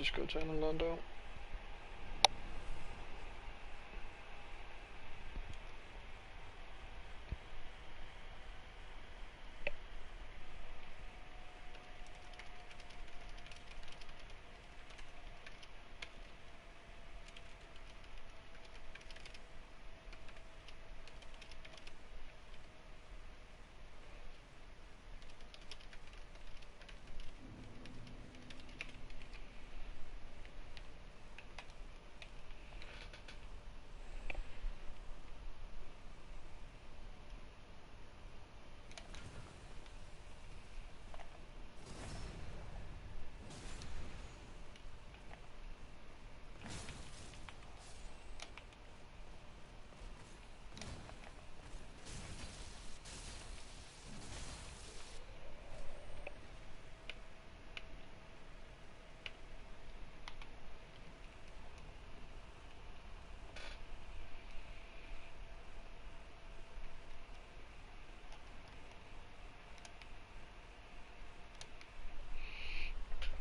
just go to Orlando.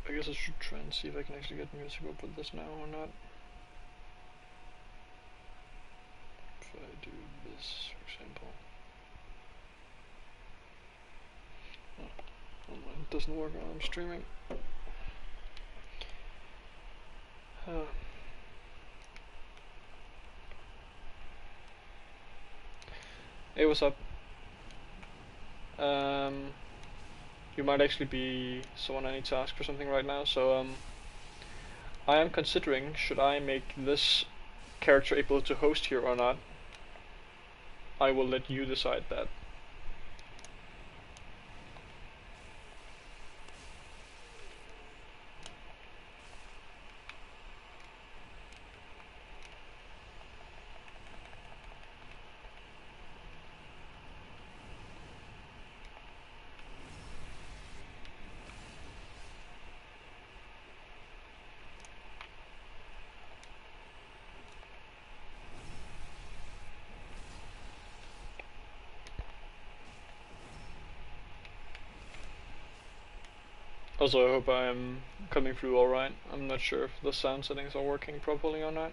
I guess I should try and see if I can actually get music up with this now or not. If I do this, for example. Oh, it doesn't work while I'm streaming. Hey, what's up? You might actually be someone I need to ask for something right now, so I am considering, should I make this character able to host here or not? I will let you decide that. Also, I hope I am coming through alright. I'm not sure if the sound settings are working properly or not.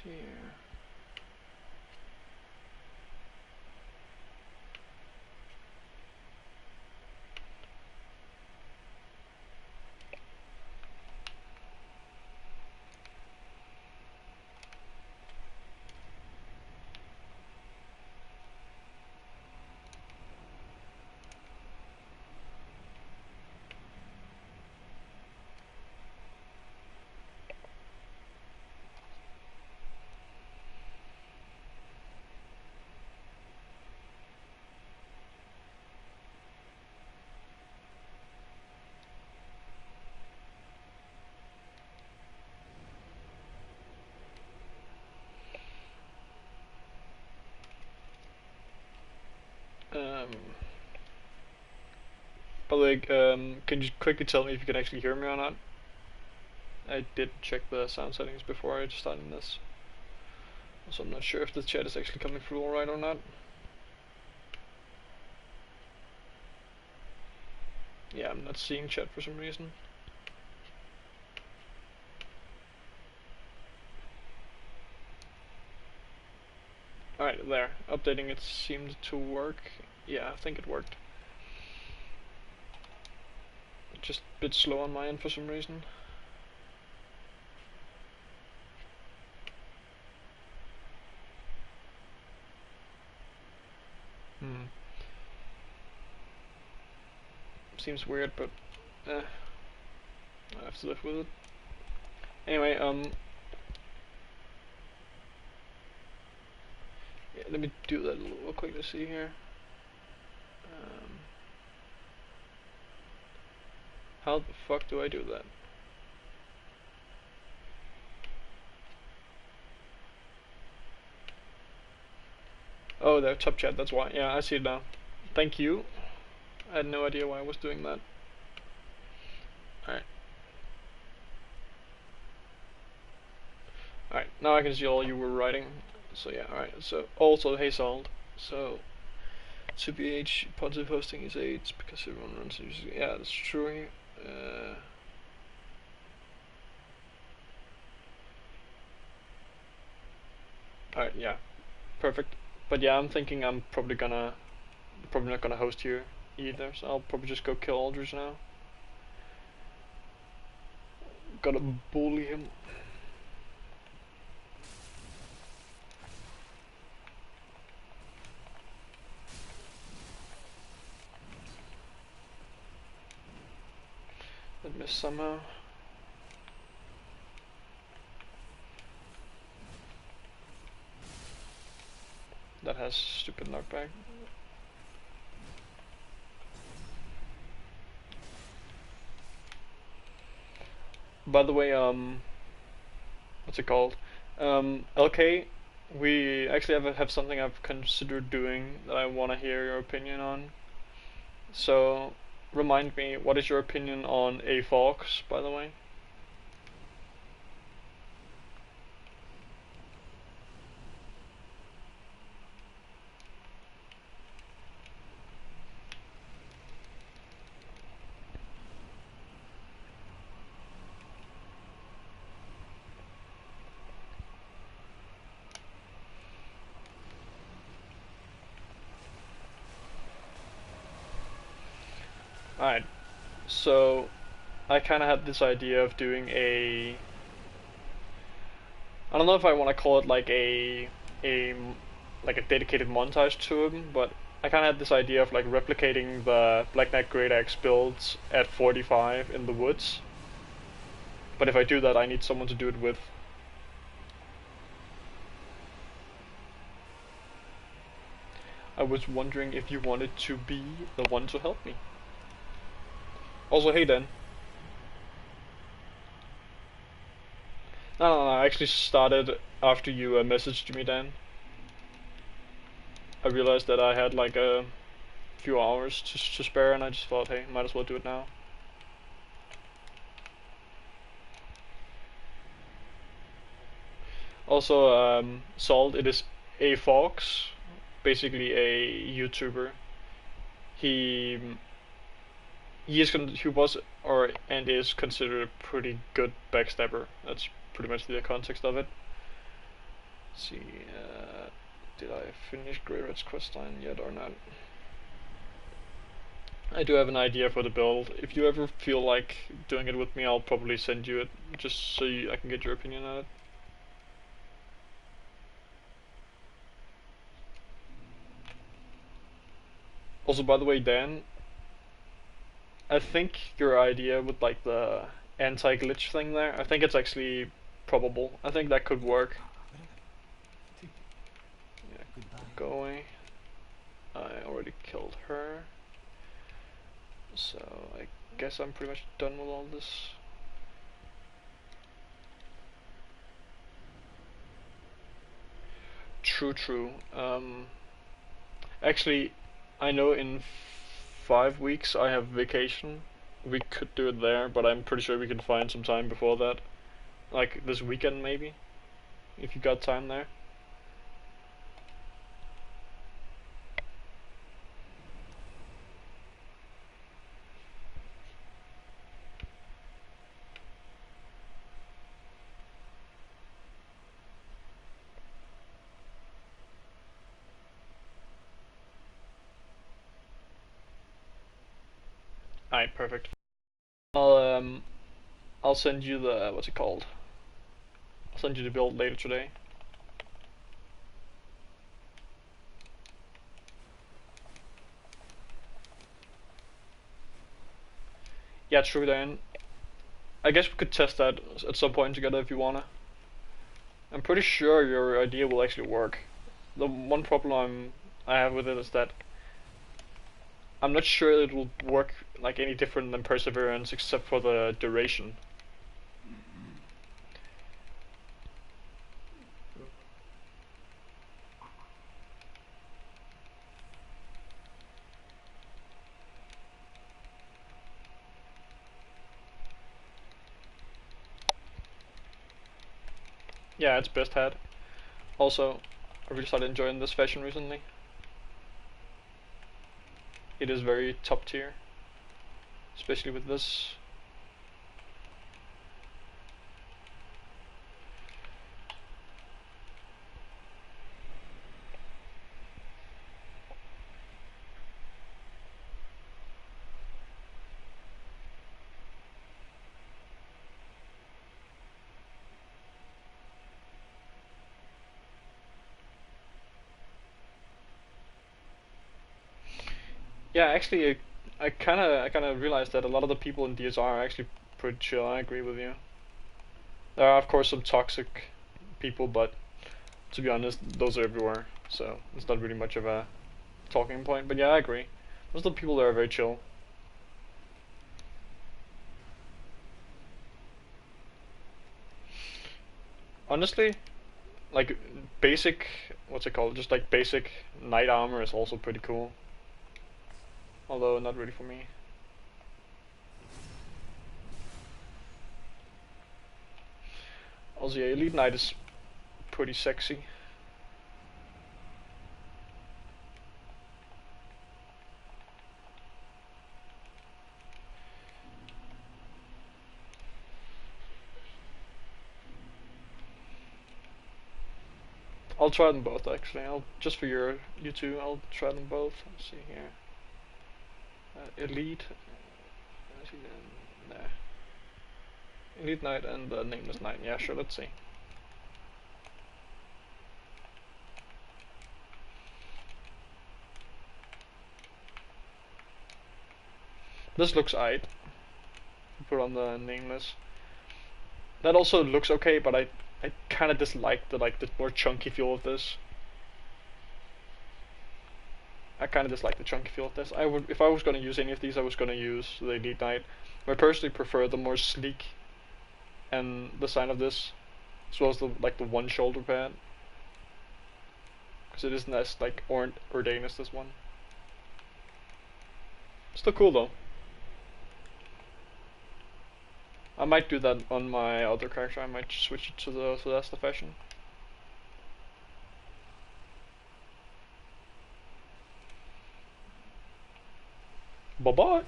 Here. By the way, can you quickly tell me if you can actually hear me or not? I did check the sound settings before I started this. So I'm not sure if the chat is actually coming through alright or not. Yeah, I'm not seeing chat for some reason. Alright, there. Updating it seemed to work. Yeah, I think it worked. Just a bit slow on my end for some reason. Seems weird, but I have to live with it. Anyway, yeah, let me do that real quick to see here. How the fuck do I do that? Oh, the top chat, that's why. Yeah, I see it now. Thank you. I had no idea why I was doing that. Alright. Alright, now I can see all you were writing. So yeah, alright. So also, hey Salt. So to BH positive hosting is AIDS because everyone runs it. Yeah, that's true. Alright, yeah, perfect. But yeah, I'm thinking I'm probably not gonna host here either. So I'll probably just go kill Aldridge now. Gotta bully him. That missed somehow. That has stupid knockback. By the way, what's it called? LK, we actually have something I've considered doing that I want to hear your opinion on. So, remind me, what is your opinion on AFOX, by the way? Alright, so I kind of had this idea of doing a. I don't know if I want to call it a like a dedicated montage to him, but I kind of had this idea of like replicating the Black Knight Great Axe builds at 45 in the woods. But if I do that, I need someone to do it with. I was wondering if you wanted to be the one to help me. Also, hey Dan. No, I actually started after you messaged me, Dan. I realized that I had like a few hours to spare, and I just thought, hey, might as well do it now. Also, Salt, it is AFOX, basically a YouTuber. He he was and is considered a pretty good backstabber. That's pretty much the context of it. Let's see, did I finish Grey Red's questline yet or not? I do have an idea for the build. If you ever feel like doing it with me, I'll probably send you it just so I can get your opinion on it. Also, by the way, Dan, I think your idea with like the anti-glitch thing there, I think it's actually probable. I think that could work. Yeah, go away. I already killed her. So I guess I'm pretty much done with all this. True. Actually, I know in 5 weeks I have vacation. We could do it there, but I'm pretty sure we can find some time before that. Like this weekend maybe, if you got time there. Alright, perfect. I'll send you the what's it called? I'll send you the build later today. Yeah, true Dan. I guess we could test that at some point together if you wanna. I'm pretty sure your idea will actually work. The one problem I have with it is that I'm not sure it will work like any different than Perseverance except for the duration. Yeah, it's best hat. Also, I really started enjoying this fashion recently. It is very top tier, especially with this. Yeah, actually, I kind of realized that a lot of the people in DSR are actually pretty chill. I agree with you. There are of course some toxic people, but to be honest, those are everywhere. So it's not really much of a talking point. But yeah, I agree. Most of the people there are very chill. Honestly, like basic, what's it called? Just like basic knight armor is also pretty cool. Although not really for me. Also, yeah, elite knight is pretty sexy. I'll try them both actually. I'll just for you two. I'll try them both. Let's see here. Elite. Nah. Elite Knight and the Nameless Knight. Yeah, sure. Let's see. This looks aight. Put on the Nameless. That also looks okay, but I kind of dislike the more chunky feel of this. I kind of dislike the chunky feel of this. I would, if I was gonna use any of these, I was gonna use the Elite Knight. I personally prefer the more sleek and design of this, as well as the one shoulder pad, because it isn't as like ordained as this one. Still cool though. I might do that on my other character. I might switch it to that's the fashion. Bye bye.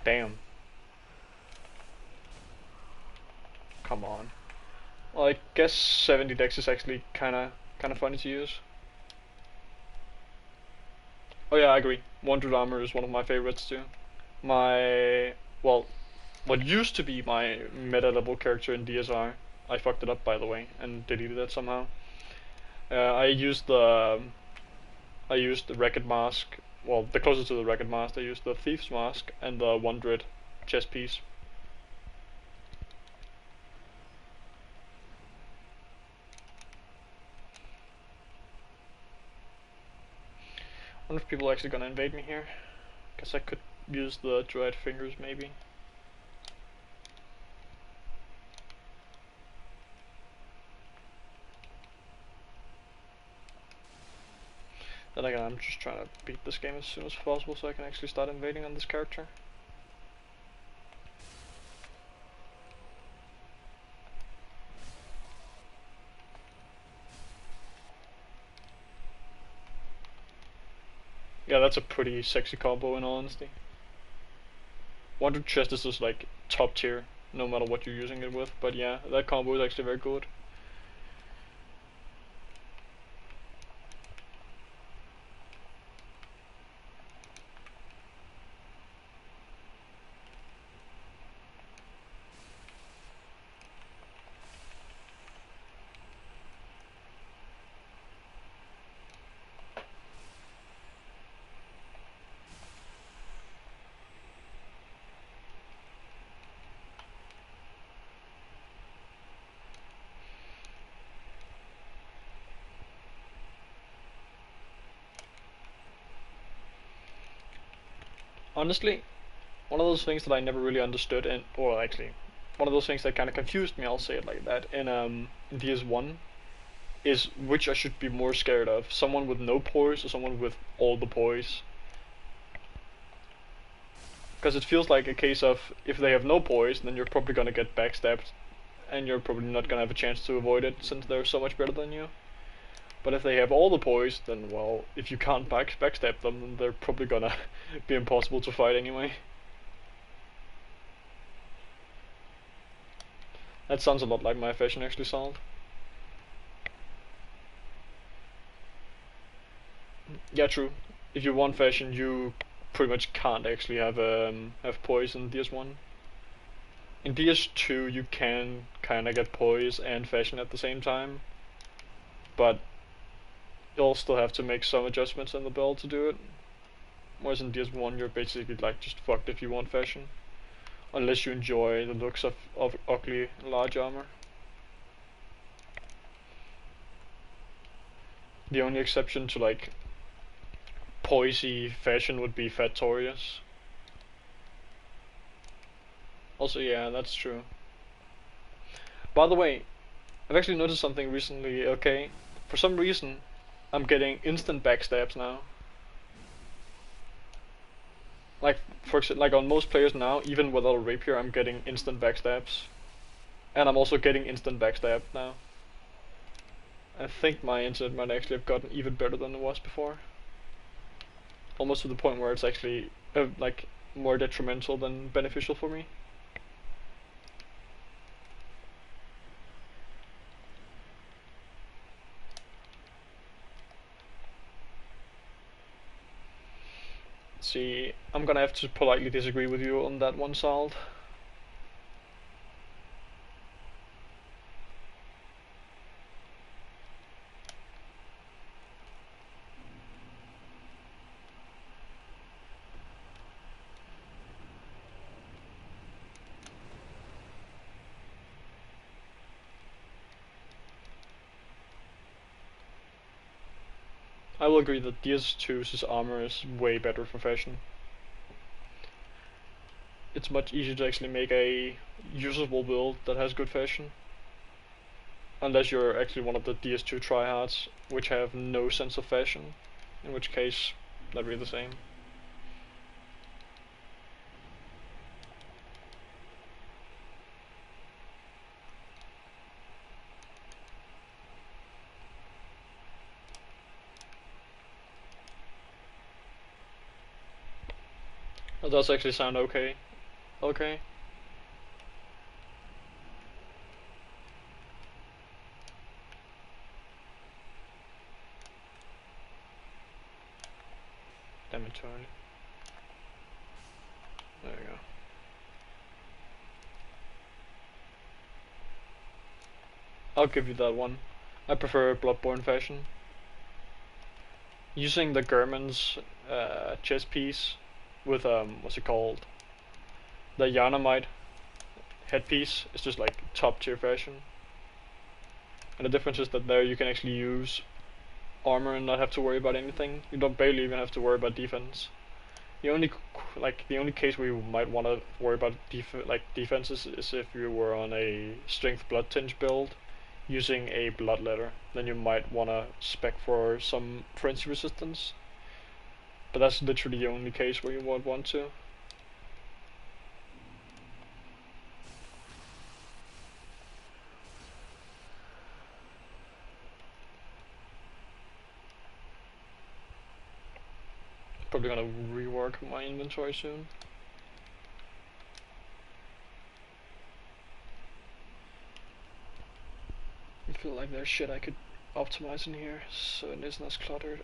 Damn. Come on. Well, I guess 70 dex is actually kind of funny to use. Oh yeah, I agree. 100 armor is one of my favorites too. My well, what used to be my meta level character in DSR, I fucked it up by the way and deleted it somehow. I used the Wrecked Mask. Well, the closest to the Wrecked Mask, I used the Thief's Mask and the 100 chest piece. I wonder if people are actually gonna invade me here. Guess I could use the Dread Fingers maybe. Then again, I'm just trying to beat this game as soon as possible so I can actually start invading on this character. Yeah, that's a pretty sexy combo in all honesty. 100 chest is just like top tier, no matter what you're using it with, but yeah, that combo is actually very good. Honestly, one of those things that I never really understood, and or actually, one of those things that kind of confused me. I'll say it like that. In DS1, is which I should be more scared of: someone with no poise or someone with all the poise. Because it feels like a case of if they have no poise, then you're probably gonna get backstabbed, and you're probably not gonna have a chance to avoid it since they're so much better than you. But if they have all the poise, then well, if you can't backstab them, then they're probably gonna be impossible to fight anyway. That sounds a lot like my fashion actually, Salt. Yeah, true. If you want fashion, you pretty much can't actually have poise in DS1. In DS2, you can kind of get poise and fashion at the same time, but you'll still have to make some adjustments in the build to do it. Whereas in DS1, you're basically like just fucked if you want fashion, unless you enjoy the looks of ugly large armor. The only exception to like poisey fashion would be Fatorius. Also, yeah, that's true. By the way, I've actually noticed something recently. Okay, for some reason, I'm getting instant backstabs now. Like like on most players now, even without a rapier, I'm getting instant backstabs, and I'm also getting instant backstab now. I think my internet might actually have gotten even better than it was before. Almost to the point where it's actually like more detrimental than beneficial for me. See, I'm gonna have to politely disagree with you on that one, Salt. I will agree that DS2's armor is way better for fashion. It's much easier to actually make a usable build that has good fashion. Unless you're actually one of the DS2 tryhards, which have no sense of fashion, in which case, that'd be the same. That does actually sound okay. Okay. Damn it, Charlie. There we go. I'll give you that one. I prefer Bloodborne fashion. Using the German's chest piece with what's it called? The Yanamite headpiece is just like top tier fashion. And the difference is that there you can actually use armor and not have to worry about anything. You don't barely even have to worry about defense. The only case where you might want to worry about defenses is if you were on a strength blood tinge build using a bloodletter. Then you might want to spec for some frenzy resistance. But that's literally the only case where you would want to. Probably gonna rework my inventory soon. I feel like there's shit I could optimize in here so it isn't as cluttered.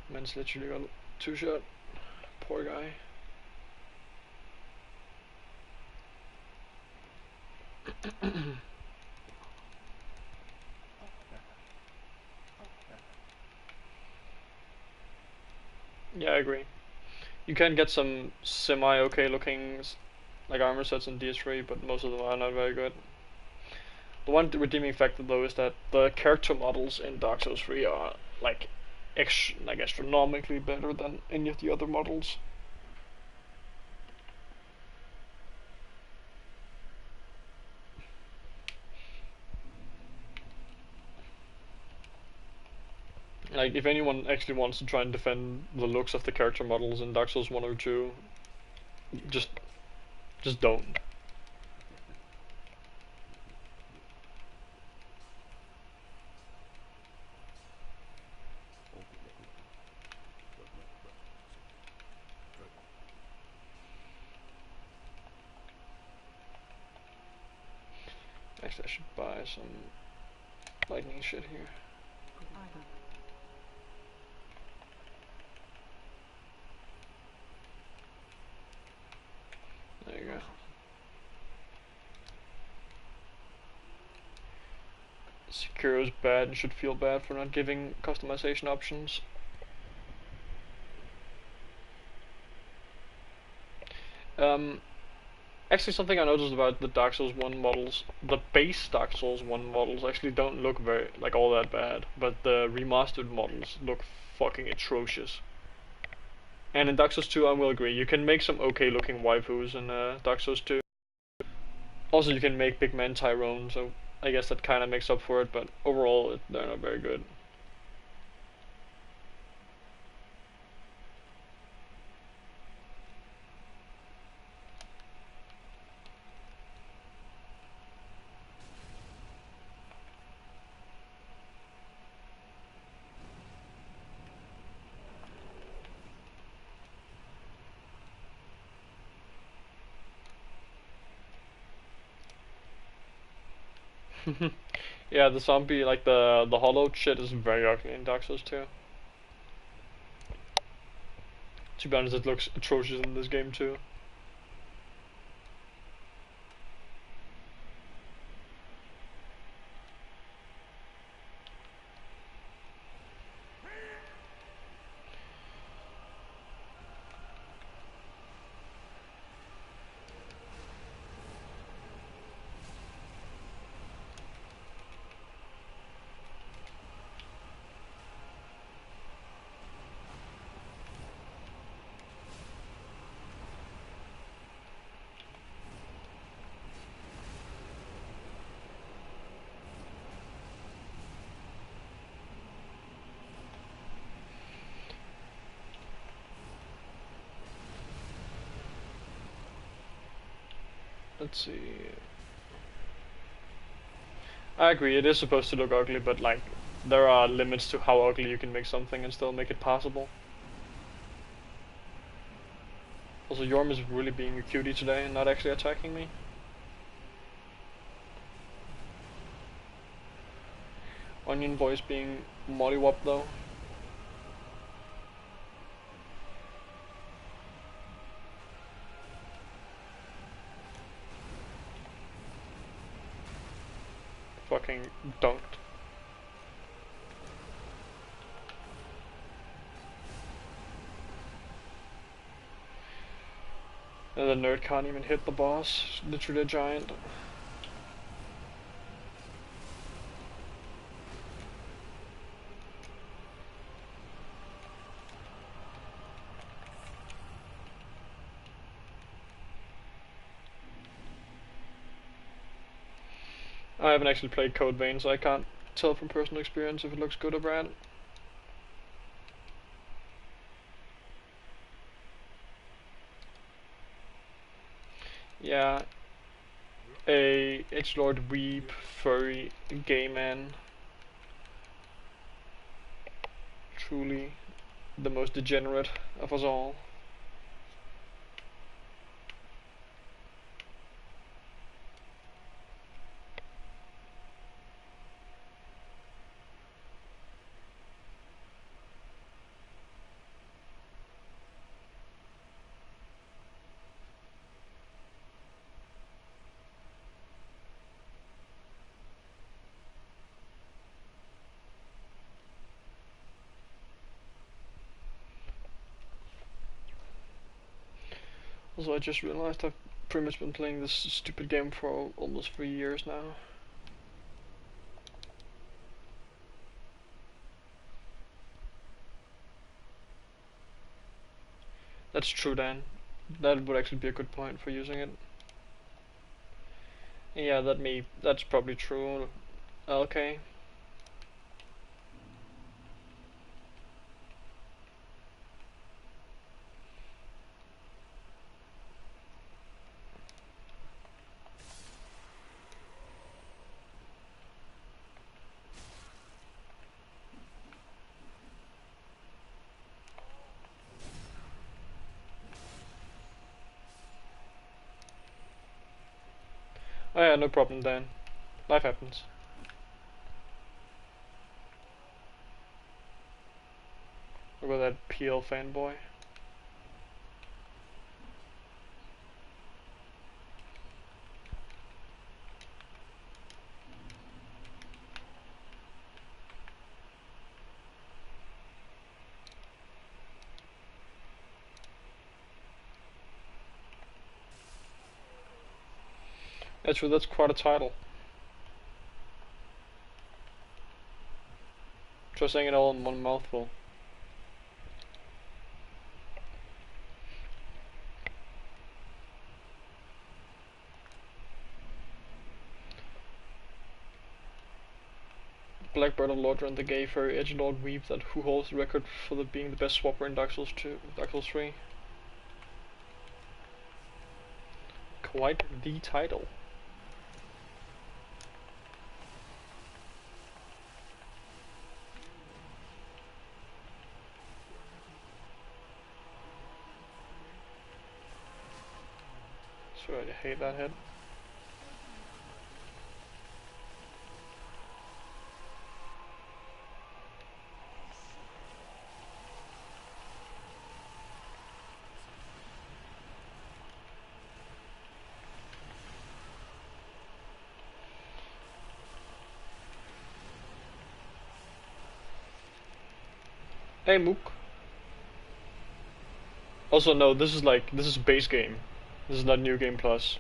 Man's literally got 2-shot. Poor guy. Yeah, I agree. You can get some semi-okay looking like armor sets in DS3, but most of them are not very good. The one redeeming factor though is that the character models in Dark Souls 3 are like astronomically better than any of the other models. Like, if anyone actually wants to try and defend the looks of the character models in Dark Souls 1 or 2, just don't. Actually, I should buy some lightning shit here. There you go. Securo's bad and should feel bad for not giving customization options. Actually, something I noticed about the Dark Souls 1 models, the base Dark Souls 1 models actually don't look very, like, all that bad, but the remastered models look fucking atrocious. And in Dark Souls 2, I will agree, you can make some okay looking waifus in Dark Souls 2. Also, you can make big man Tyrone, so I guess that kind of makes up for it, but overall, they're not very good. Yeah, the zombie, like the hollowed shit is very ugly in Dark Souls 2. To be honest, it looks atrocious in this game too. Let's see. I agree, it is supposed to look ugly, but like, there are limits to how ugly you can make something and still make it passable. Also, Yorm is really being a cutie today and not actually attacking me. Onion Boy's being mollywop though. Fucking dunked. And the nerd can't even hit the boss. Literally a giant. I haven't actually played Code Vein, so I can't tell from personal experience if it looks good or bad. Yeah, a edgelord weeb furry gay man. Truly the most degenerate of us all. Also, I just realized I've pretty much been playing this stupid game for almost 3 years now. That's true, Dan. That would actually be a good point for using it. Yeah, that's probably true. Okay. Oh yeah, no problem, Dan. Life happens. Look at that PL fanboy. Actually, that's quite a title. Try saying it all in one mouthful. Blackbird and Lordran, the gay furry edgelord weeb that who holds the record for being the best swapper in Dark Souls 2, Dark Souls 3. Quite the title. So I hate that head. Hey Mook. Also no, this is base game. This is not New Game Plus.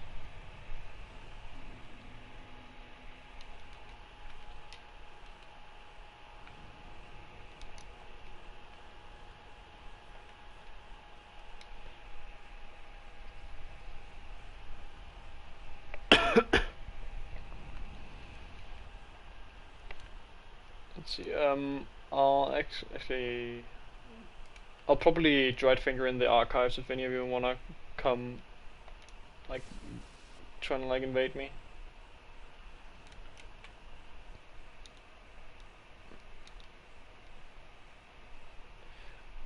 Let's see, I'll probably dried finger in the archives if any of you wanna come, like, trying to like invade me.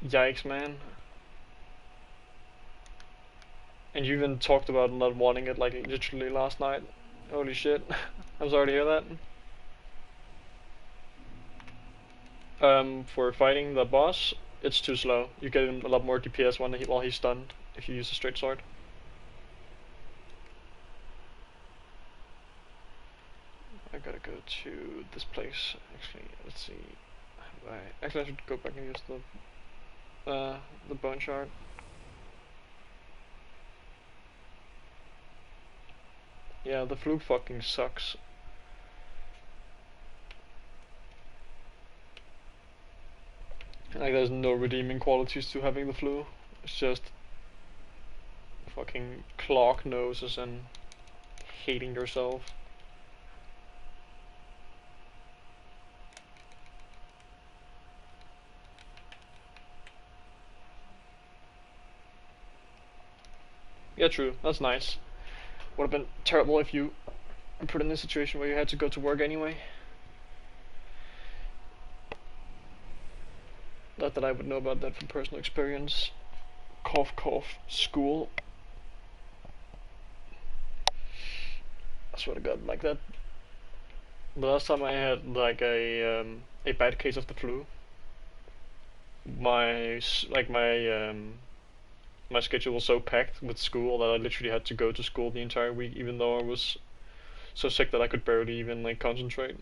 Yikes, man. And you even talked about not wanting it like literally last night. Holy shit. I'm sorry to hear that. For fighting the boss, it's too slow. You get a lot more DPS while he's stunned if you use a straight sword. I gotta go to this place. Actually, let's see. Actually, I should go back and use the bone shard. Yeah, the fluke fucking sucks. Like, there's no redeeming qualities to having the flu. It's just fucking clock noses and hating yourself. Yeah, true. That's nice. Would have been terrible if you were put in a situation where you had to go to work anyway. Not that I would know about that from personal experience. Cough, cough. School. I swear to God, like that. The last time I had like a bad case of the flu, my schedule was so packed with school that I literally had to go to school the entire week, even though I was so sick that I could barely even like concentrate.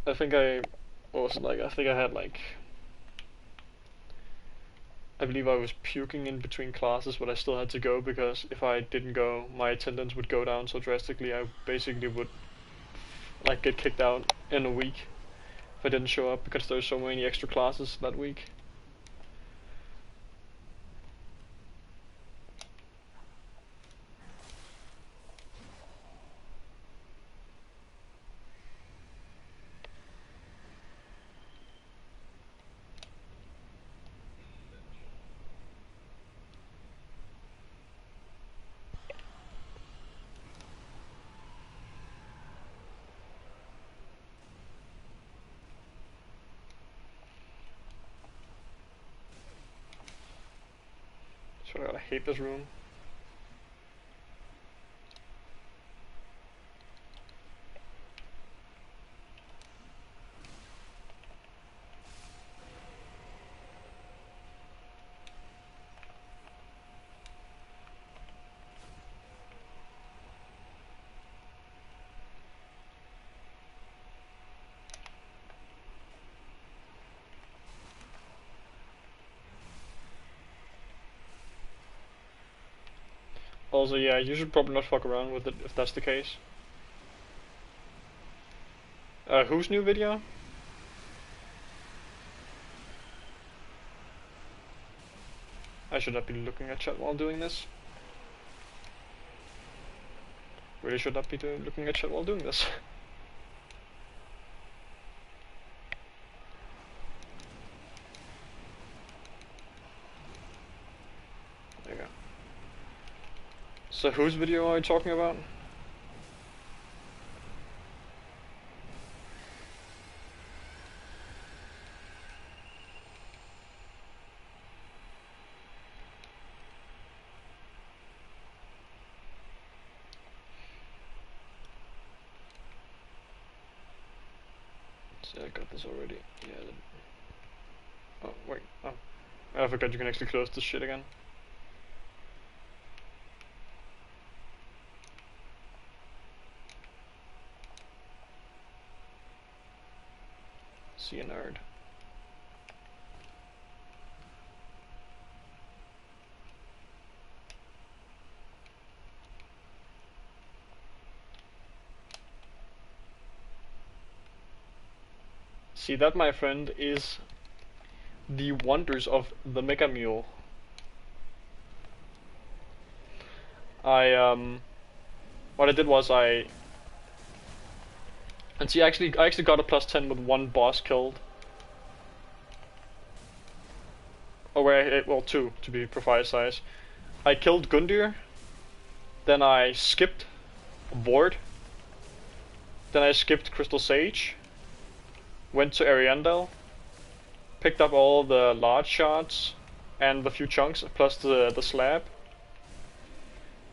I think what was it like? I think I had like, I believe I was puking in between classes, but I still had to go because if I didn't go, my attendance would go down so drastically. I basically would like get kicked out in a week if I didn't show up because there's so many extra classes that week. So I hate this room. Also, yeah, you should probably not fuck around with it if that's the case. Whose new video? I should not be looking at chat while doing this. Really should not be looking at chat while doing this. There you go. So whose video are you talking about? So I got this already. Yeah. Oh wait. Oh, I forgot you can actually close this shit again. See a nerd. See, that, my friend, is the wonders of the Mega Mule. What I did was and see, I actually got a +10 with one boss killed. Oh wait, well, two to be precise. I killed Gundyr, then I skipped Vord, then I skipped Crystal Sage, went to Ariandel, picked up all the large shards and the few chunks plus the slab.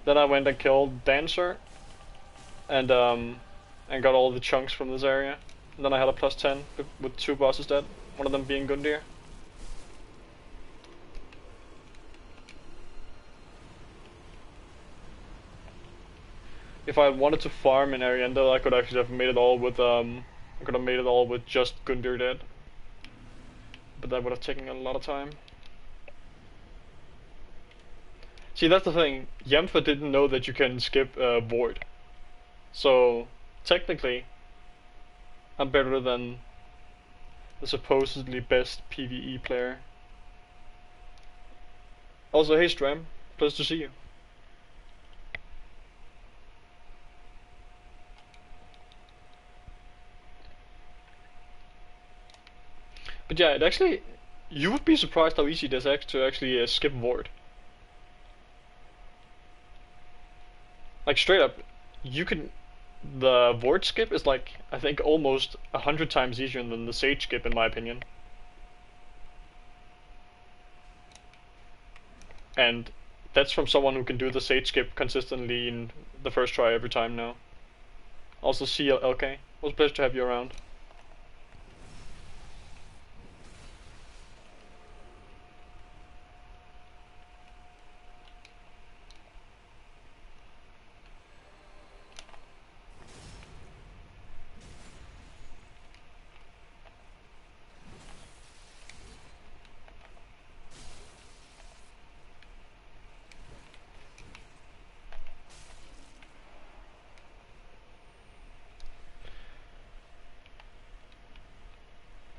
Then I went and killed Dancer and got all the chunks from this area. And then I had a +10 with two bosses dead, one of them being Gundyr. If I wanted to farm in Ariandel, I could actually have made it all with just Gundyr dead. But that would have taken a lot of time. See, that's the thing. Yempha didn't know that you can skip Vord. So, technically, I'm better than the supposedly best PvE player. Also, hey Stram, pleased to see you. But yeah, it actually, you would be surprised how easy it is to actually skip Vord. Like straight up, you can. The Vord skip is like, I think, almost 100 times easier than the Sage skip, in my opinion. And that's from someone who can do the Sage skip consistently in the first try every time now. Also, see you, LK. It was a pleasure to have you around.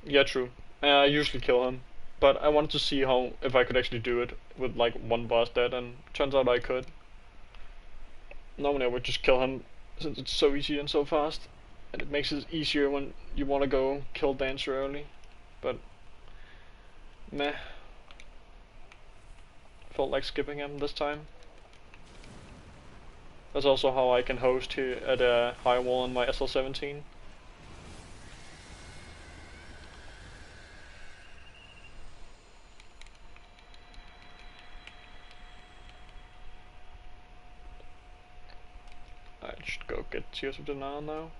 Yeah, true. I usually kill him, but I wanted to see if I could actually do it with like one boss dead, and turns out I could. Normally I would just kill him since it's so easy and so fast, and it makes it easier when you want to go kill Dancer early. But meh, felt like skipping him this time. That's also how I can host here at a high wall on my SL17. I should go get Tears of Denial now.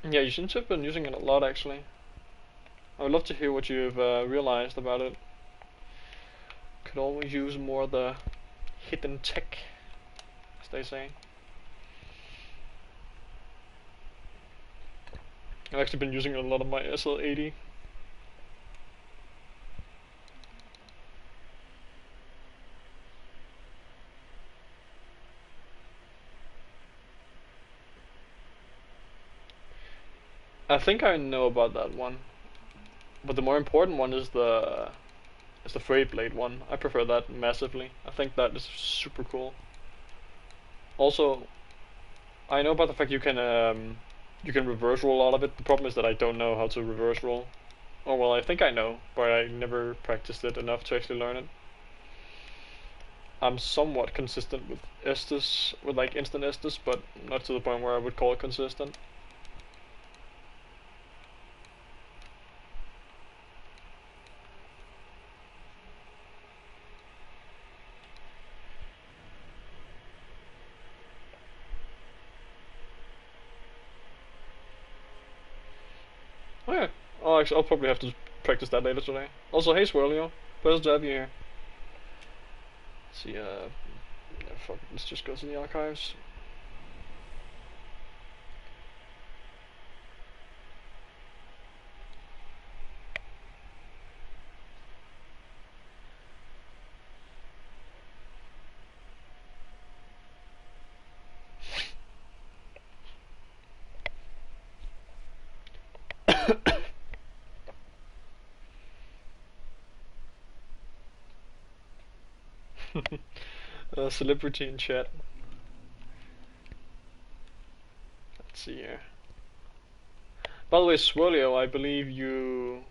Yeah, you seem to have been using it a lot actually. I would love to hear what you've realized about it. Could always use more of the hidden tech, as they say. I've actually been using a lot of my SL80. I think I know about that one, but the more important one is the Freight Blade one. I prefer that massively. I think that is super cool. Also, I know about the fact you can reverse roll out of it. The problem is that I don't know how to reverse roll. Oh well, I think I know, but I never practiced it enough to actually learn it. I'm somewhat consistent with Estus, with like instant Estus, but not to the point where I would call it consistent. Oh yeah, I'll probably have to practice that later today. Also, hey Swirlio, pleasure to have you here. Let's see, yeah, fuck, let's just go to the archives. Celebrity in chat. Let's see here. By the way, Swirlio, I believe you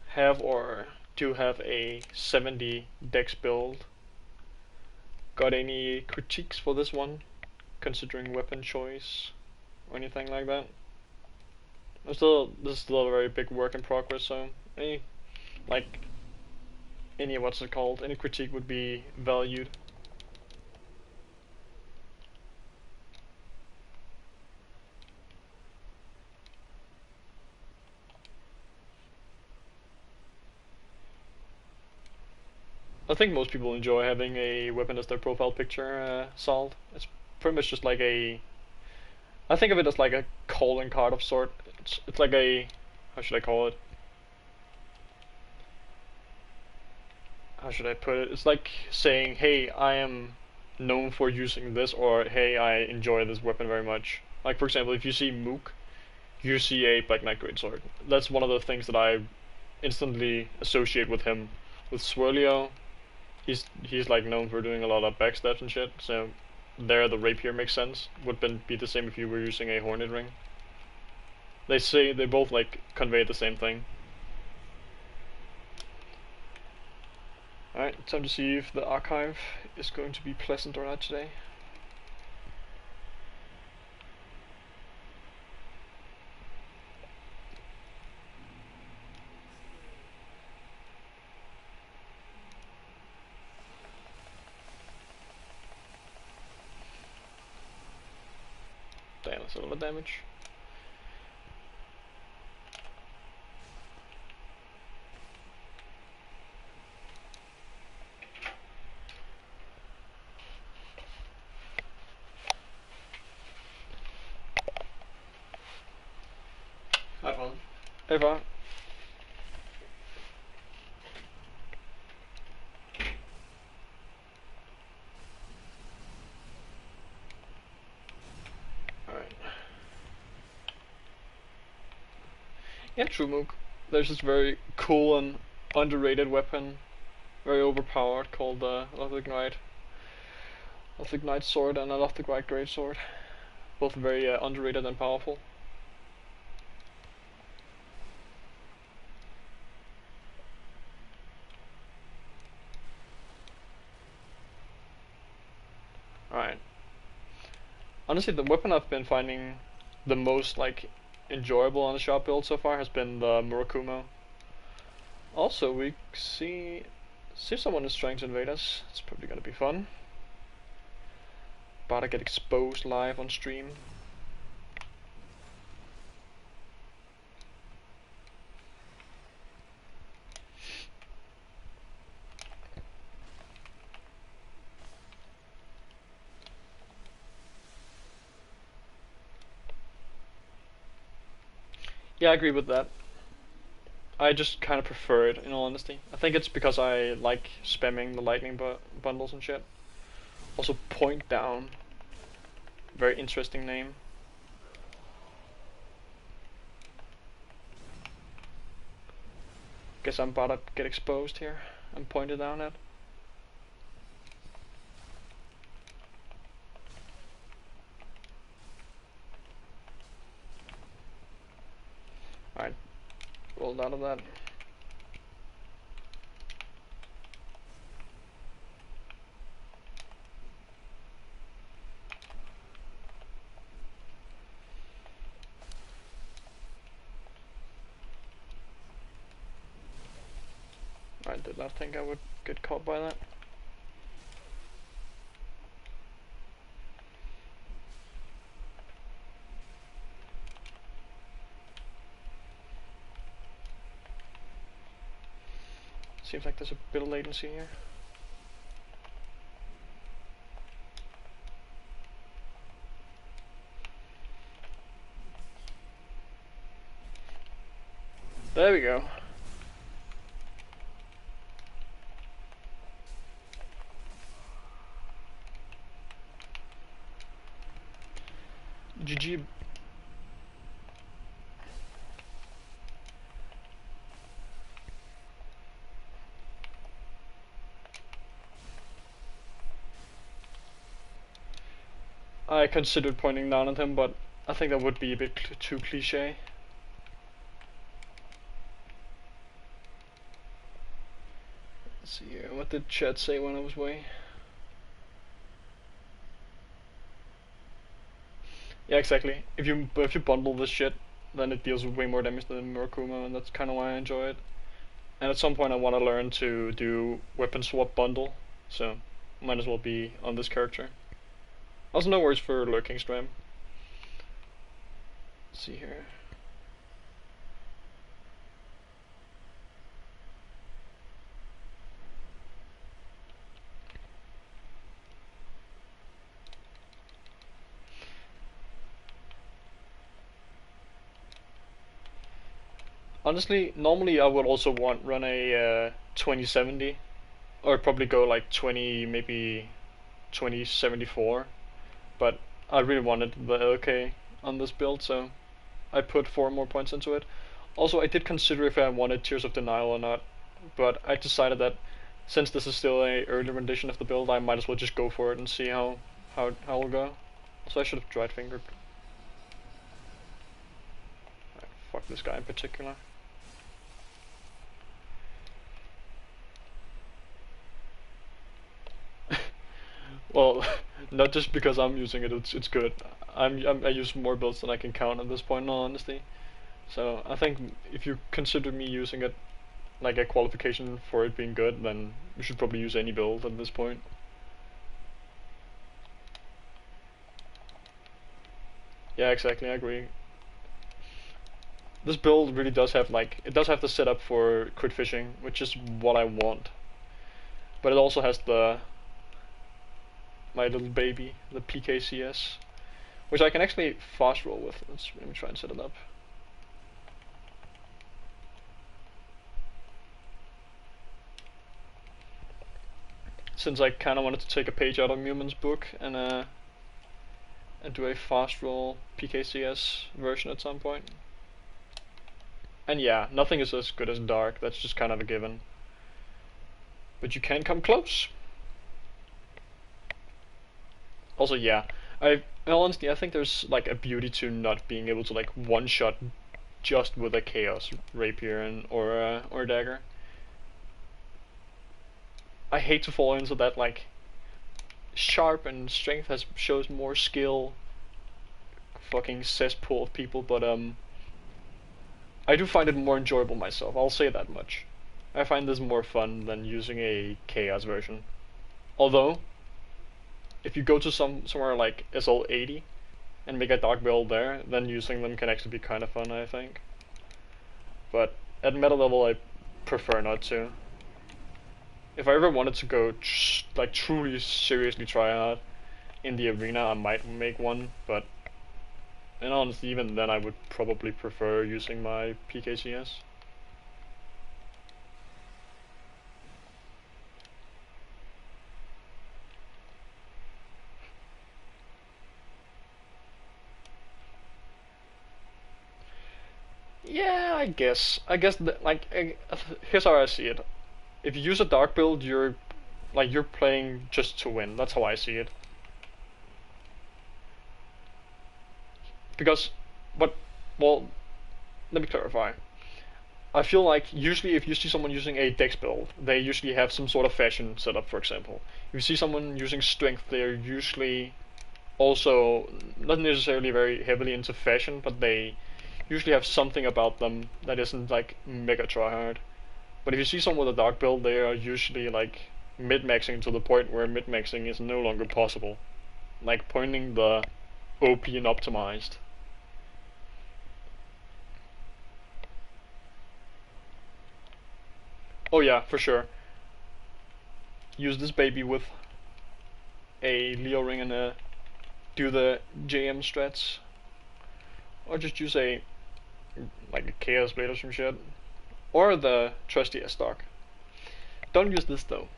have or do have a 70 dex build. Got any critiques for this one, considering weapon choice or anything like that? This is still a very big work in progress, so any what's it called? Any critique would be valued. I think most people enjoy having a weapon as their profile picture, Salt. It's pretty much just like a... I think of it as like a calling card of sort. It's like a... how should I call it? How should I put it? It's like saying, hey, I am known for using this, or hey, I enjoy this weapon very much. Like for example, if you see Mook, you see a Black Knight Greatsword. That's one of the things that I instantly associate with him. With Swirlio, he's like known for doing a lot of backstabs and shit, so there the rapier makes sense. Would be the same if you were using a Hornet Ring. They say they both like convey the same thing. Alright, time to see if the archive is going to be pleasant or not today. Damn, that's a lot of damage. Hi, Paul. Hey, Var. Alright. Yeah, true, Mook. There's this very cool and underrated weapon, very overpowered, called the Lothric Knight Sword and a Lothric Knight Greatsword. Both very underrated and powerful. Alright. Honestly, the weapon I've been finding the most like enjoyable on the shop build so far has been the Murakumo. Also, we see someone is trying to invade us. It's probably gonna be fun. About to get exposed live on stream. Yeah, I agree with that. I just kind of prefer it, in all honesty. I think it's because I like spamming the lightning bundles and shit. Also, Point Down. Very interesting name. Guess I'm about to get exposed here and pointed down at. Alright, rolled out of that. I did not think I would get caught by that. Seems like there's a bit of latency here. There we go. GG. I considered pointing down at him, but I think that would be a bit too cliche. Let's see here. What did chat say when I was away? Yeah, exactly. If you bundle this shit, then it deals with way more damage than Murakumo, and that's kind of why I enjoy it. And at some point I want to learn to do weapon swap bundle, so might as well be on this character. Also, no worries for lurking stream. Let's see here. Honestly, normally I would also run a 2070, or probably go like 20, maybe 2074, but I really wanted the LK on this build, so I put 4 more points into it. Also, I did consider if I wanted Tears of Denial or not, but I decided that since this is still a early rendition of the build, I might as well just go for it and see how it'll go. So I should have dried fingered. Right, fuck this guy in particular. Well, not just because I'm using it, it's good. I use more builds than I can count at this point, in all honesty. So I think if you consider me using it like a qualification for it being good, then you should probably use any build at this point. Yeah, exactly, I agree. This build really does have it does have the setup for crit fishing, which is what I want. But it also has my little baby, the PKCS, which I can actually fast roll with. Let me try and set it up. Since I kind of wanted to take a page out of Mumin's book and do a fast roll PKCS version at some point. And yeah, nothing is as good as Dark, that's just kind of a given. But you can come close. Also, yeah, in all honesty, I think there's like a beauty to not being able to like one-shot just with a Chaos Rapier or Dagger. I hate to fall into that like sharp and strength shows more skill fucking cesspool of people, but I do find it more enjoyable myself, I'll say that much. I find this more fun than using a Chaos version. Although, if you go to somewhere like SL80 and make a dark build there, then using them can actually be kind of fun, I think. But at meta level, I prefer not to. If I ever wanted to go like truly seriously try hard in the arena, I might make one, but And honestly, even then I would probably prefer using my PKCS. Yeah, I guess. Here's how I see it. If you use a dark build, you're playing just to win. That's how I see it. Because, but, well, let me clarify. I feel like usually if you see someone using a dex build, they usually have some sort of fashion setup, for example. If you see someone using strength, they're usually also not necessarily very heavily into fashion, but they usually have something about them that isn't like mega tryhard. But if you see someone with a dark build, they are usually like mid-maxing to the point where mid-maxing is no longer possible. Like pointing the OP and optimized. Oh yeah, for sure. Use this baby with a Leo ring and do the JM strats. Or just use like a Chaos Blade or some shit. Or the trusty S stock. Don't use this though.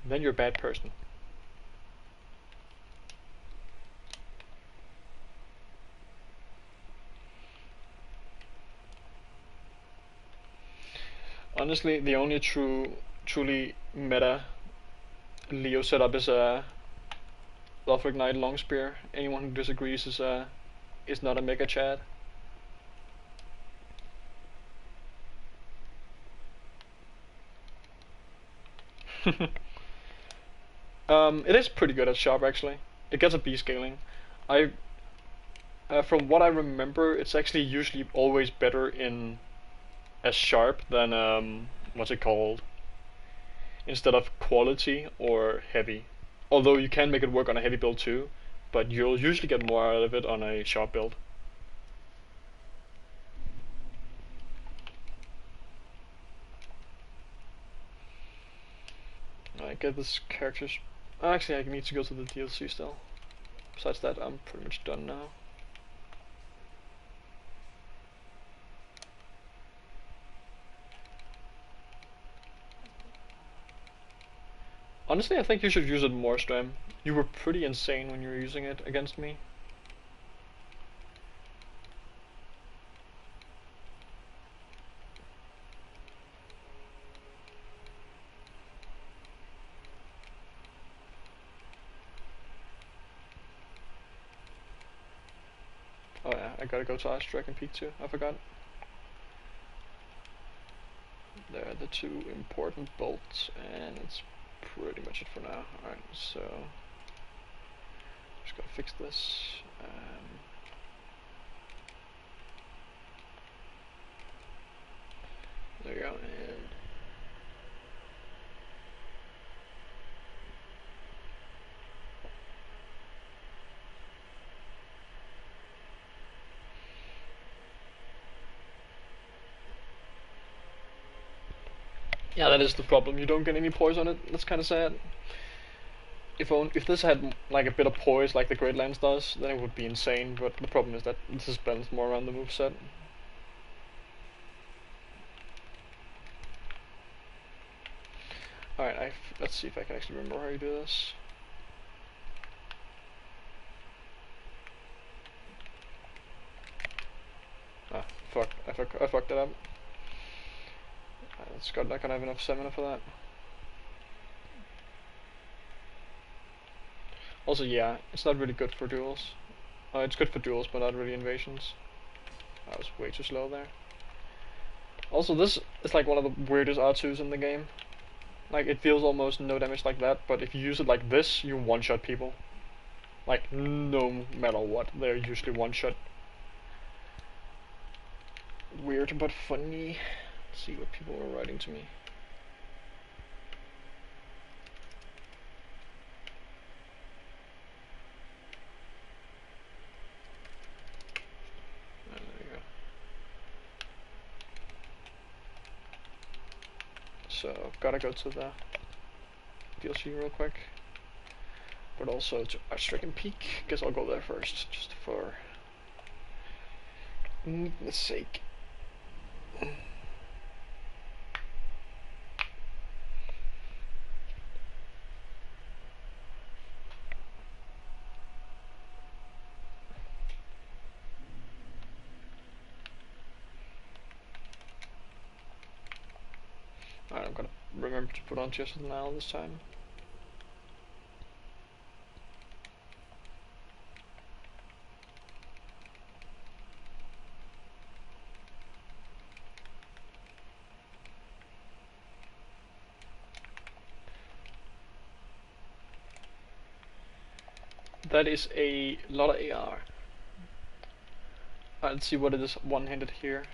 Then you're a bad person. Honestly, the only truly meta Leo setup is a Lothric Knight Longspear. Anyone who disagrees is not a mega Chad. It is pretty good at sharp actually. It gets a B scaling. I From what I remember, it's actually usually always better in as sharp than what's it called? Instead of quality or heavy. Although you can make it work on a heavy build too, but you'll usually get more out of it on a sharp build. I get this character's. Actually, I need to go to the DLC still. Besides that, I'm pretty much done now. Honestly, I think you should use it more, Stram. You were pretty insane when you were using it against me. Oh yeah, I gotta go to Ice Dragon Peak too, I forgot. They're the two important bolts, and it's pretty much it for now. Alright, so just gotta fix this. There you go, and yeah, that is the problem. You don't get any poise on it. That's kind of sad. If this had like a bit of poise like the Great Lands does, then it would be insane. But the problem is that this is balanced more around the moveset. Alright, let's see if I can actually remember how you do this. Ah, fuck. I fucked it up. It's not gonna have enough stamina for that. Also, yeah, it's not really good for duels. It's good for duels, but not really invasions. I was way too slow there. Also, this is like one of the weirdest R2s in the game. Like, it feels almost no damage like that, but if you use it like this, you one-shot people. Like, no matter what, they're usually one-shot. Weird but funny. Let's see what people were writing to me. There you go. So, gotta go to the DLC real quick. But also to Ice Dragon Peak. Guess I'll go there first, just for neatness sake. Alright, I'm gonna remember to put on just an L this time. That is a lot of AR. Let's see what it is one-handed here.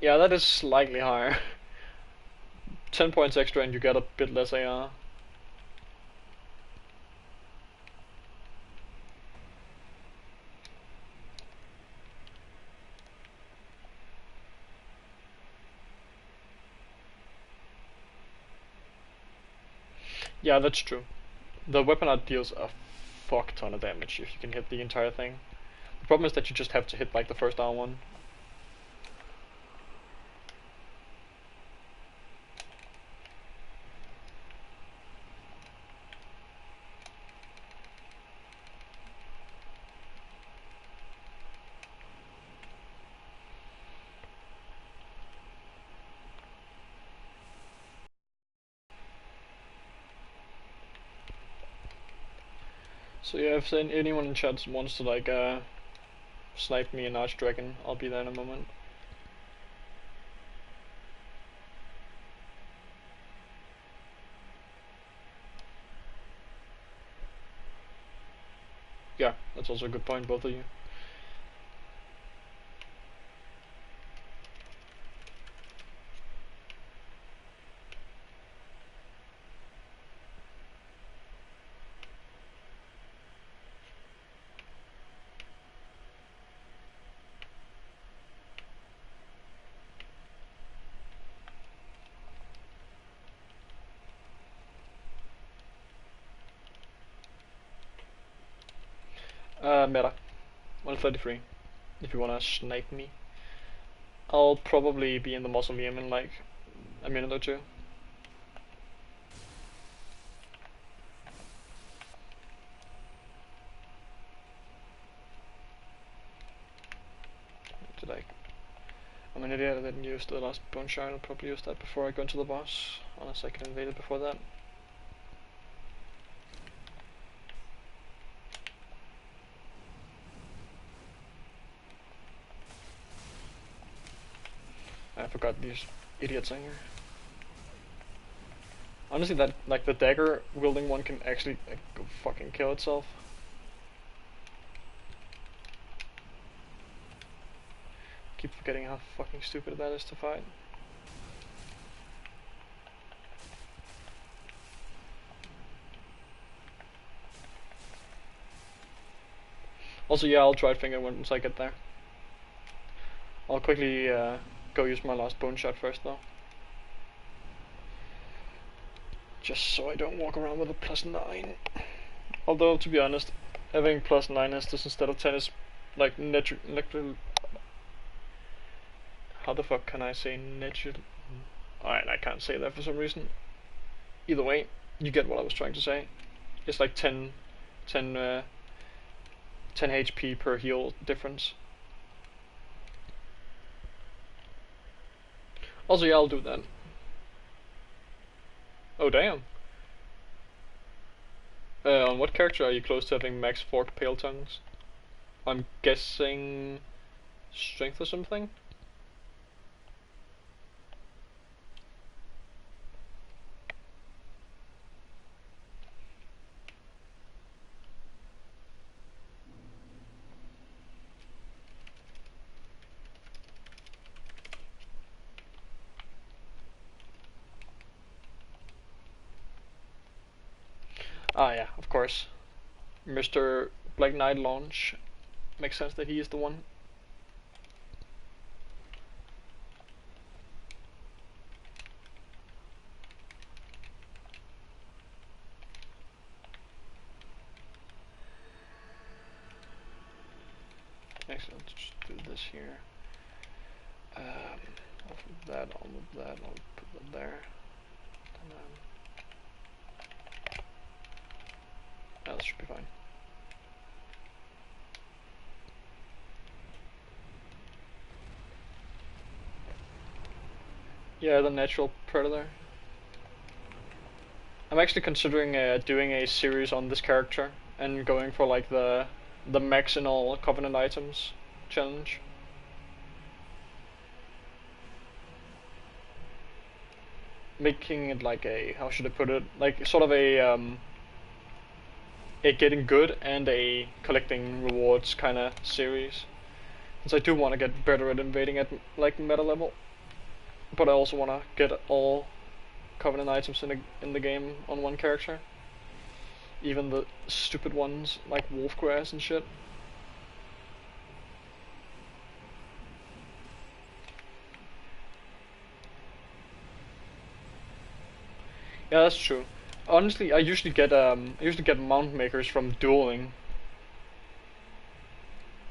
Yeah, that is slightly higher. 10 points extra and you get a bit less AR. Yeah, that's true. The weapon art deals a fuck ton of damage if you can hit the entire thing. The problem is that you just have to hit like the first down one. So yeah, if anyone in chat wants to like snipe me an Archdragon, I'll be there in a moment. Yeah, that's also a good point, both of you. Meta. 133. If you wanna snipe me. I'll probably be in the mausoleum in like a minute or two. Did I? I'm an idiot, I didn't use the last bone shard. I'll probably use that before I go into the boss, unless I can invade it before that. I forgot these idiots in here. Honestly, that like the dagger wielding one can actually go fucking kill itself. Keep forgetting how fucking stupid that is to fight. Also, yeah, I'll try finger once I get there. I'll quickly go use my last bone shot first, though. Just so I don't walk around with a +9. Although, to be honest, having +9 instance instead of 10 is like natural. How the fuck can I say natural? Alright, I can't say that for some reason. Either way, you get what I was trying to say. It's like 10 HP per heal difference. Also, yeah, I'll do that. Oh, damn. On what character are you close to having max forked pale tongues? I'm guessing strength or something? Ah, yeah, of course. Mr. Black Knight launch. Makes sense that he is the one. actually, let's just do this here. I'll move that, I'll put that there. And that should be fine. Yeah, the natural predator. I'm actually considering doing a series on this character and going for like the max in all Covenant items challenge. Making it like a, how should I put it, like sort of a getting good and a collecting rewards kind of series. Since I do want to get better at invading at like meta level, but I also want to get all Covenant items in the game on one character, even the stupid ones like Wolfgrass and shit. Yeah, that's true. Honestly, I usually get mount makers from dueling.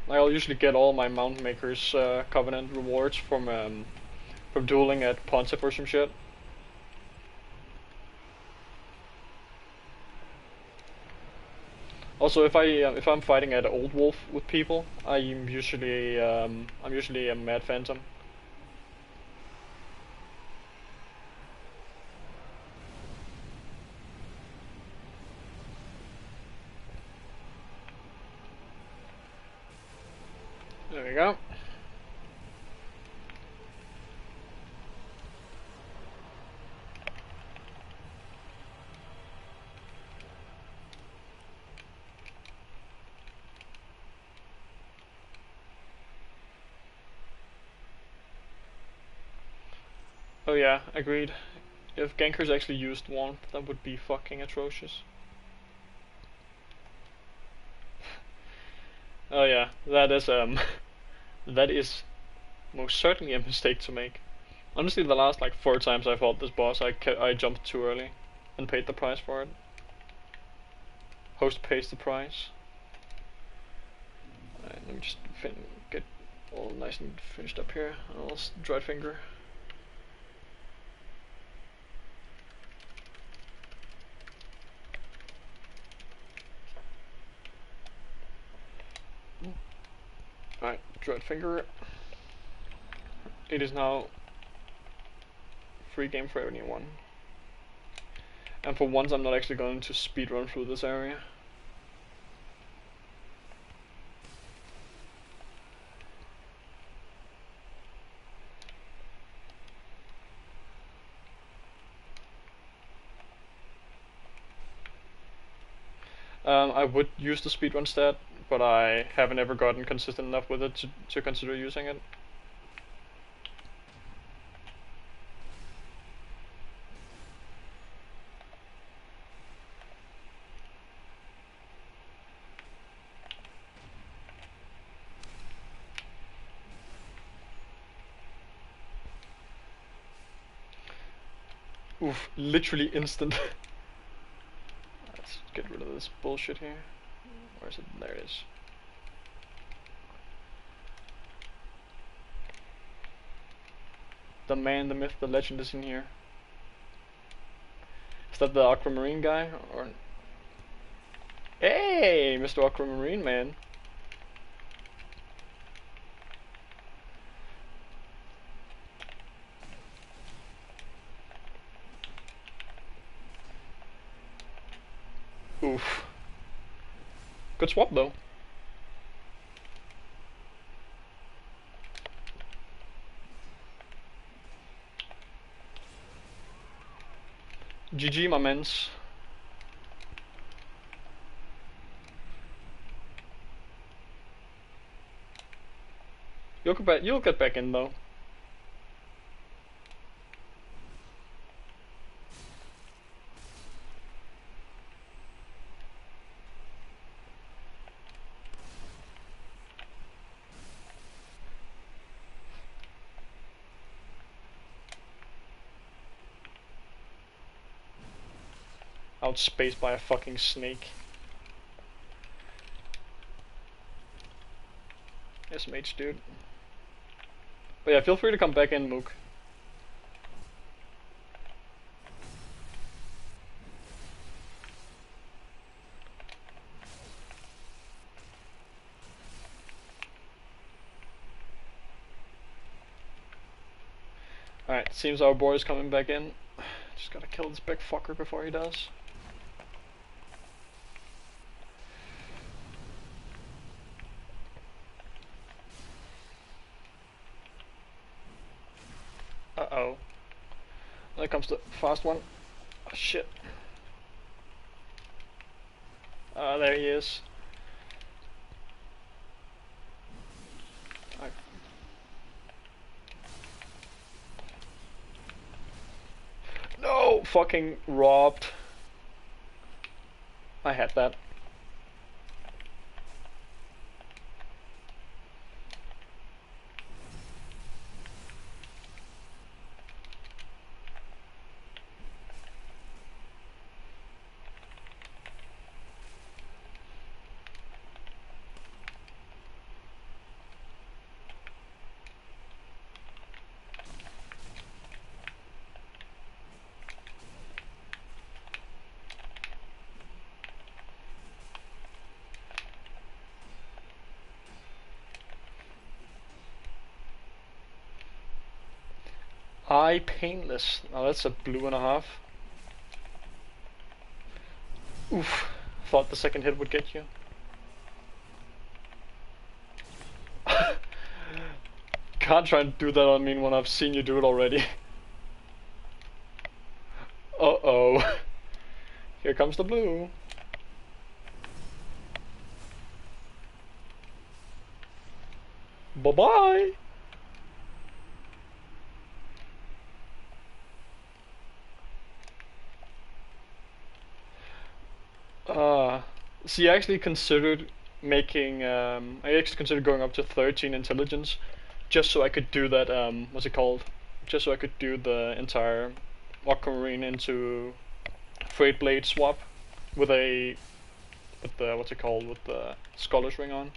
I'll usually get all my mount makers Covenant rewards from dueling at Pontiff or some shit. Also, if I'm fighting at Old Wolf with people, I'm usually a Mad Phantom. There we go. Oh yeah, agreed. If gankers actually used warmth, that would be fucking atrocious. Oh yeah, that is that is most certainly a mistake to make. Honestly, the last like 4 times I fought this boss, I jumped too early and paid the price for it. Host pays the price. Alright, let me just get all nice and finished up here. I'll dried finger. Alright, dried finger. It is now free game for anyone. And for once I'm not actually going to speedrun through this area. I would use the speedrun stat, but I haven't ever gotten consistent enough with it to consider using it. Oof, literally instant. Let's get rid of this bullshit here. Where is it? There it is. The man, the myth, the legend is in here. Is that the Aquamarine guy? Or hey, Mr. Aquamarine man. Oof. Good swap though. GG, my mans. You'll get back in though. Outspaced by a fucking snake. SMH, dude. But yeah, feel free to come back in, Mook. Alright, seems our boy is coming back in. Just gotta kill this big fucker before he does. Uh-oh. There comes the fast one. Oh, shit. There he is. No! Fucking robbed. I had that. Eye painless. Now that's a blue and a half. Oof. Thought the second hit would get you. Can't try and do that on me when I've seen you do it already. Uh-oh. Here comes the blue. Bye-bye! See, I actually considered making, I actually considered going up to 13 intelligence, just so I could do that, what's it called? Just so I could do the entire Aquamarine into Freight Blade swap with the, what's it called, with the Scholar's Ring on.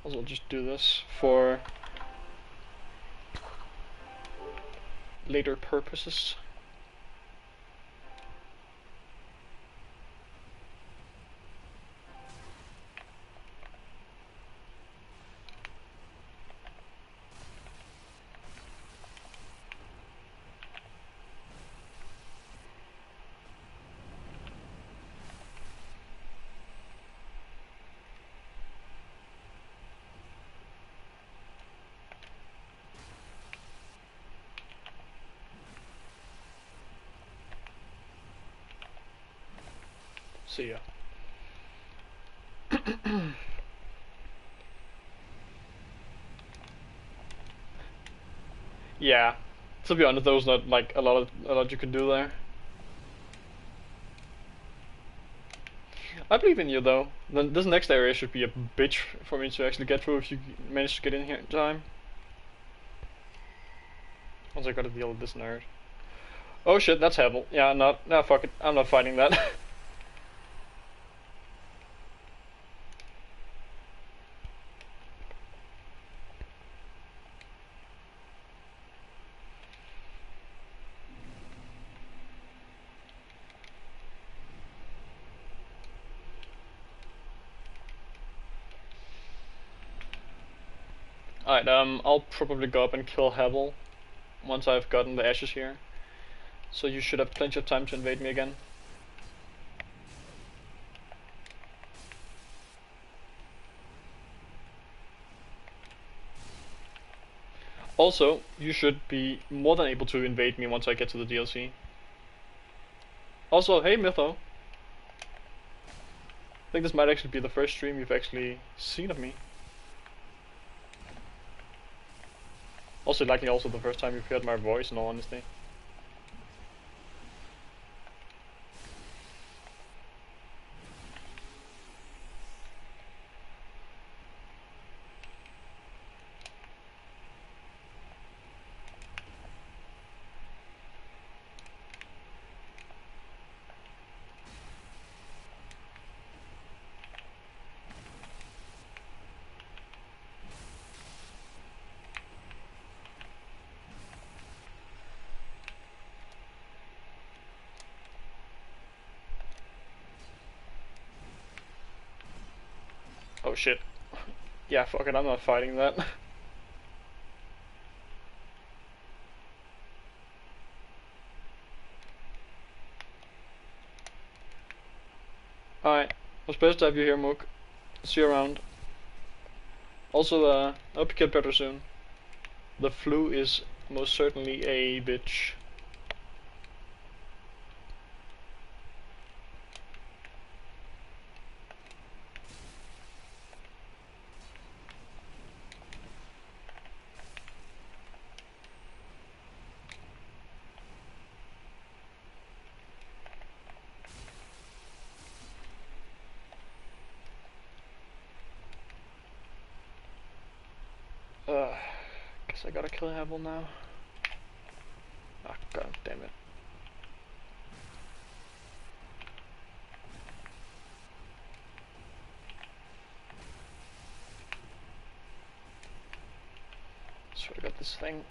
Also, I'll just do this for later purposes. See ya. Yeah, to be honest, there was not like a lot you could do there. I believe in you though. Then this next area should be a bitch for me to actually get through if you manage to get in here in time. Once I gotta deal with this nerd. Oh shit, that's Hevel. Yeah, no, fuck it. I'm not fighting that. Alright, I'll probably go up and kill Hevel once I've gotten the ashes here. So you should have plenty of time to invade me again. Also, you should be more than able to invade me once I get to the DLC. Also, hey Mytho. I think this might actually be the first stream you've actually seen of me. Also likely also the first time you've heard my voice, in all honesty. Oh shit. Yeah, fuck it, I'm not fighting that. Alright, was best to have you here, Mook. See you around. Also, I hope you get better soon. The flu is most certainly a bitch. Guess I gotta kill Havel now. Ah, god damn it. So I got this thing.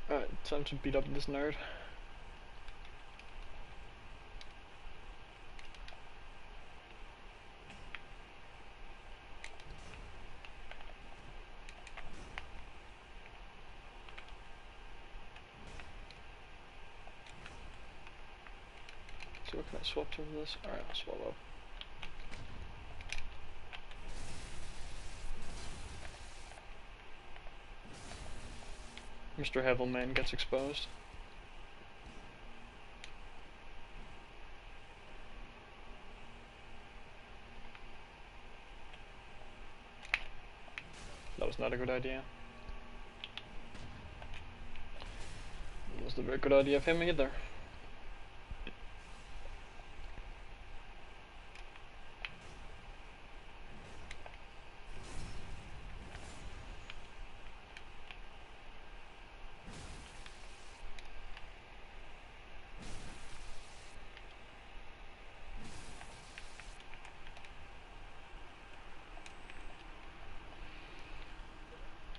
Alright, time to beat up this nerd. So what can I swap to this? Alright, I'll swap up. Mr. Hevelman gets exposed. That was not a good idea. It wasn't a very good idea of him either.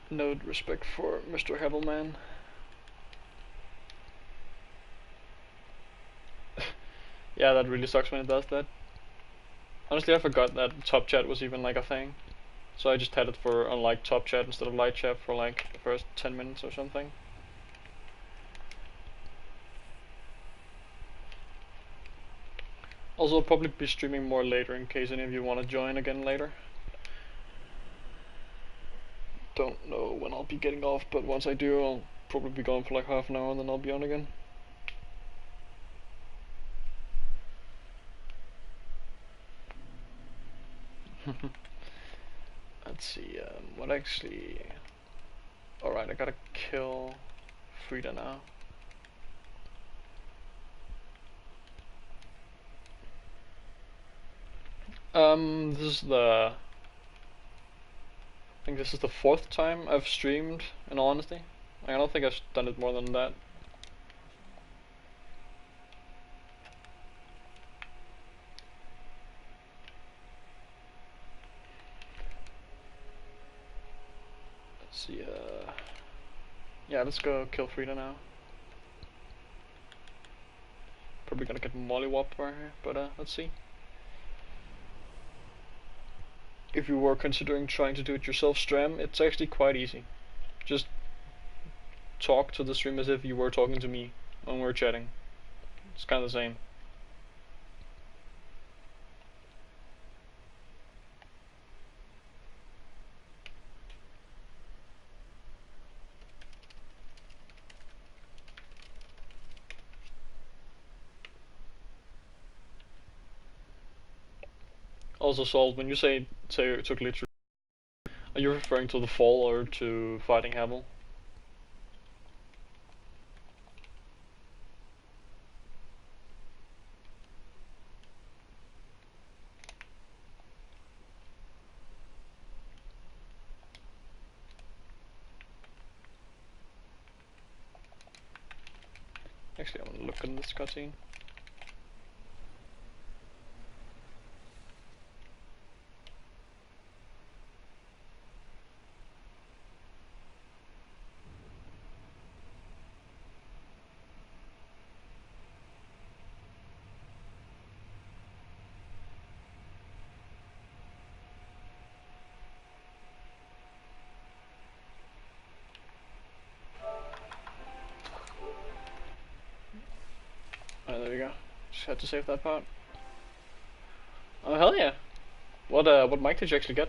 No respect for Mr. Hevelman. Yeah, that really sucks when it does that. Honestly, I forgot that top chat was even like a thing. So I just had it for on like top chat instead of light chat for like the first 10 minutes or something. Also, I'll probably be streaming more later in case any of you want to join again later. Don't know when I'll be getting off, but once I do, I'll probably be gone for like half an hour and then I'll be on again. Let's see, what actually... Alright, I gotta kill Frida now. This is the... I think this is the 4th time I've streamed, in all honesty. I don't think I've done it more than that. Let's see, yeah, let's go kill Frida now. Probably gonna get mollywopped by her, but let's see. If you were considering trying to do it yourself, Stram, it's actually quite easy. Just talk to the stream as if you were talking to me when we're chatting. It's kind of the same. Also, Salt, when you say it took literally, are you referring to the fall or to fighting Havel? Actually, I'm gonna look in this cutscene. had to save that part. Oh hell yeah! What mic did you actually get?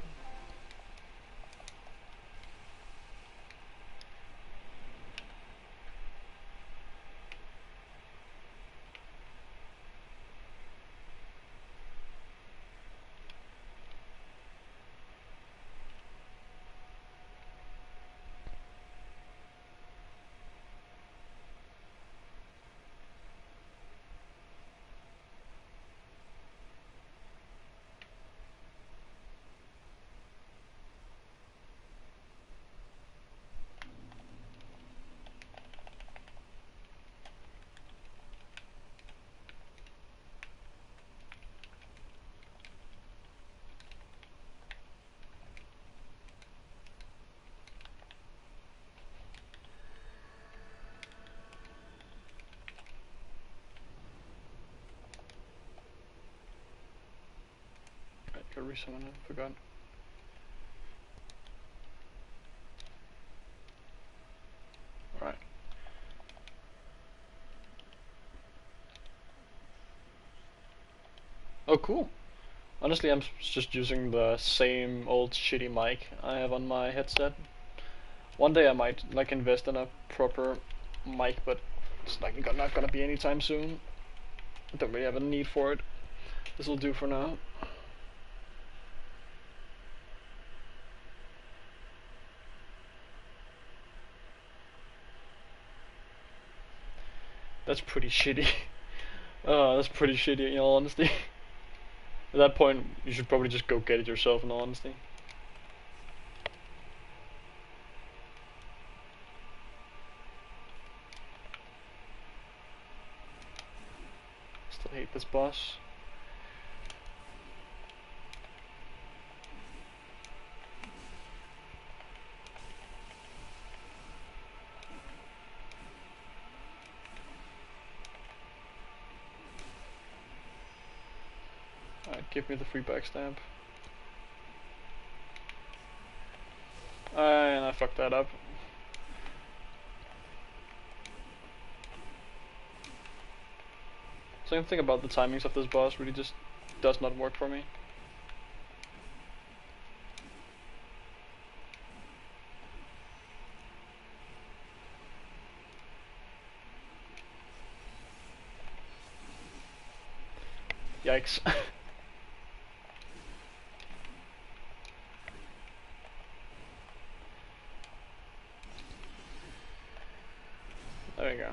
Go resummon it, forgot. Alright. Oh cool. Honestly, I'm just using the same old shitty mic I have on my headset. One day I might like invest in a proper mic, but it's like not gonna be anytime soon. I don't really have a need for it. This will do for now. That's pretty shitty. That's pretty shitty in all honesty. At that point, you should probably just go get it yourself in all honesty. Still hate this boss. Alright, give me the free backstab. And I fucked that up. Same thing about the timings of this boss really just does not work for me. Yikes. There we go.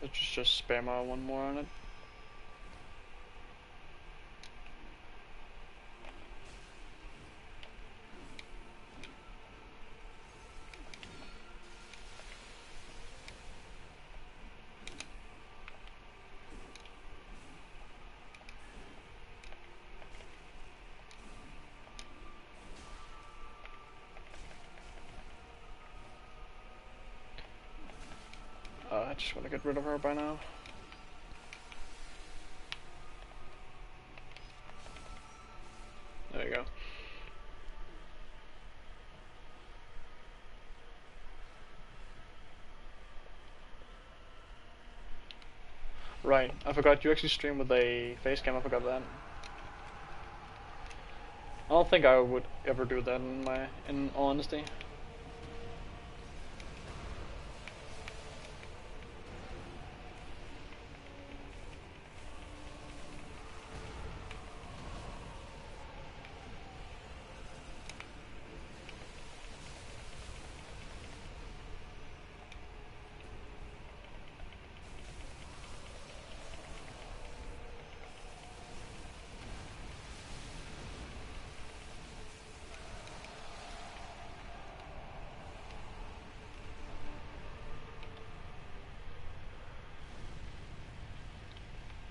Let's just spam out one more on it. I just want to get rid of her by now. There you go. Right, I forgot you actually stream with a face cam, I forgot that. I don't think I would ever do that in all honesty.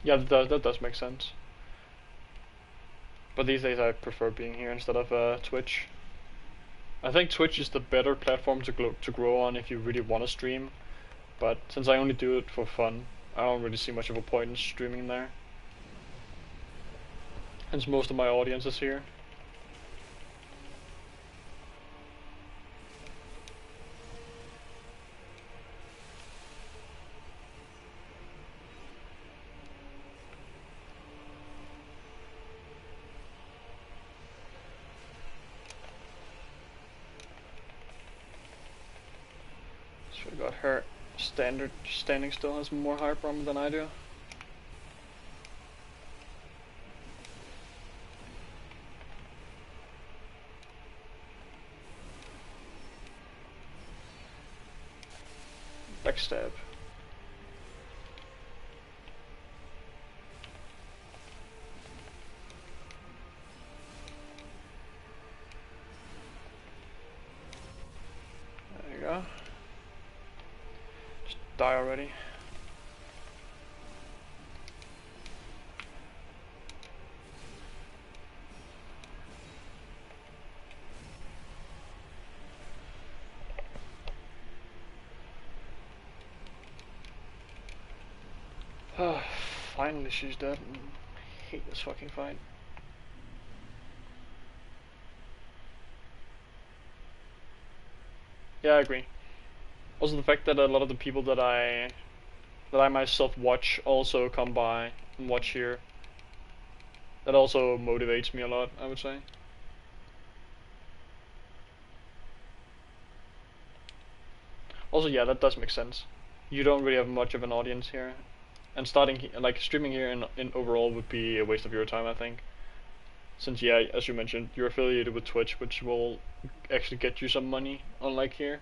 Yeah, that does make sense. But these days I prefer being here instead of Twitch. I think Twitch is the better platform to grow on if you really want to stream. But since I only do it for fun, I don't really see much of a point in streaming there. Hence most of my audience is here. God, her standing still has more high problem than I do. Backstab. There you go. Just die already. Finally she's dead. I hate this fucking fight. Yeah, I agree. Also the fact that a lot of the people that I myself watch also come by and watch here. That also motivates me a lot, I would say. Also, yeah, that does make sense. You don't really have much of an audience here, and like streaming here in overall would be a waste of your time, I think. Since, yeah, as you mentioned, you're affiliated with Twitch, which will actually get you some money, unlike here.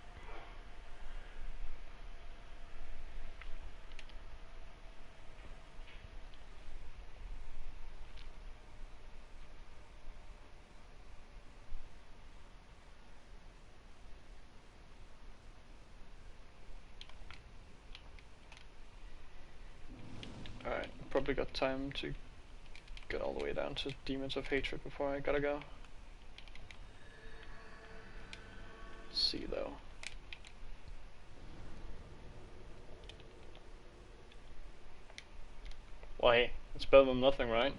Alright, probably got time to get all the way down to Demons of Hatred before I gotta go. Let's see though. Well, hey, it's better than nothing, right?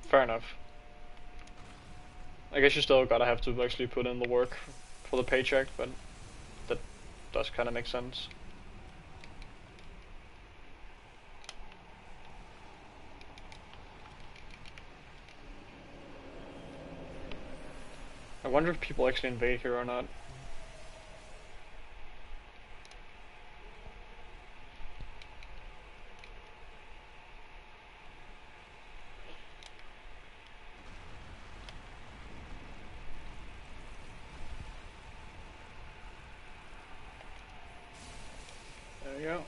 Fair enough. I guess you still gotta have to actually put in the work for the paycheck, but that does kind of make sense. I wonder if people actually invade here or not. There we go.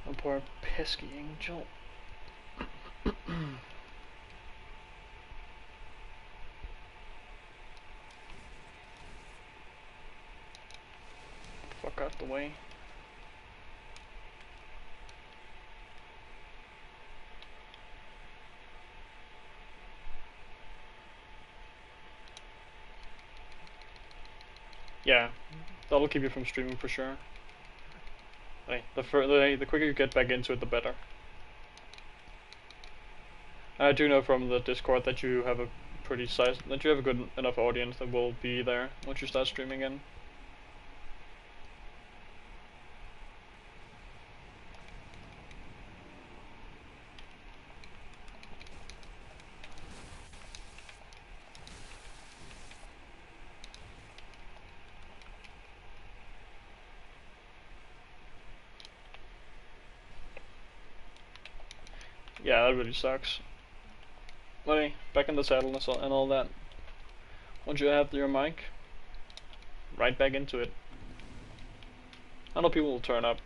A poor pesky angel. Fuck out the way. Yeah, that'll keep you from streaming for sure. Hey, the quicker you get back into it, the better. I do know from the Discord that you have a good enough audience that will be there once you start streaming in. Yeah, that really sucks. Money, back in the saddle and all that. Once you have your mic, right back into it. I know people will turn up.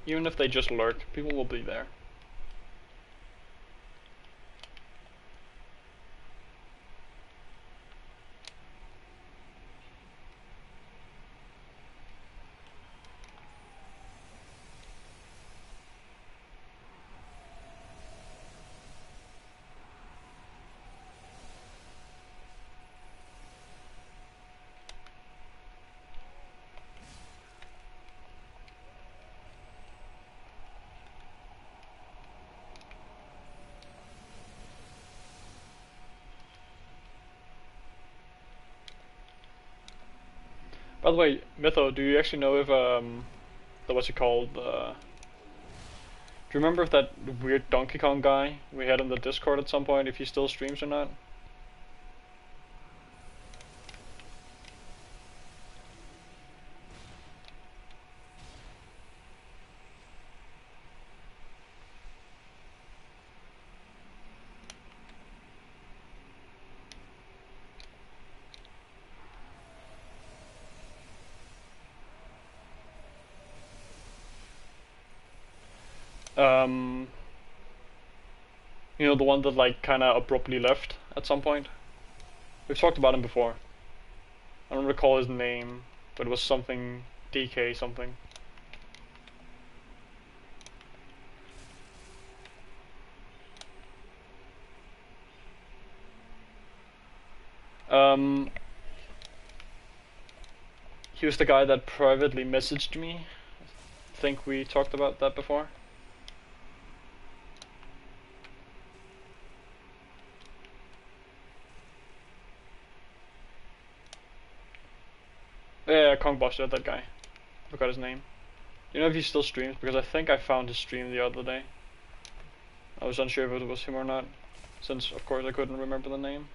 Even if they just lurk, people will be there. By the way, Mytho, do you actually know if the what's it called? Do you remember if that weird Donkey Kong guy we had on the Discord at some point, if he still streams or not? Um, you know, the one that like kind of abruptly left at some point. We've talked about him before. I don't recall his name, but it was something DK something. Um, he was the guy that privately messaged me. I think we talked about that before. Yeah, Kong Buster, that guy. Forgot his name. You know if he still streams? Because I think I found his stream the other day. I was unsure if it was him or not, since of course I couldn't remember the name.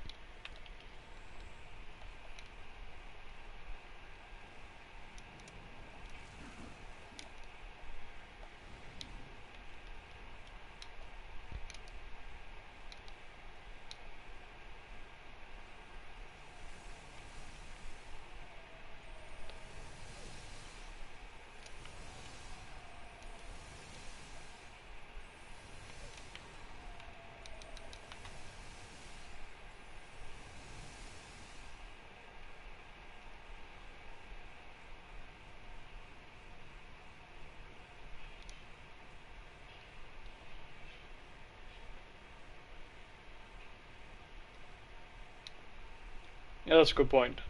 Yeah, that's a good point.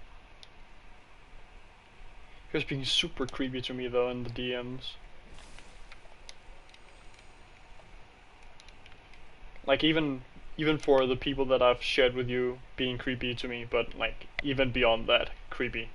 He was being super creepy to me though in the DMs. Like even for the people that I've shared with you being creepy to me, but like even beyond that, creepy.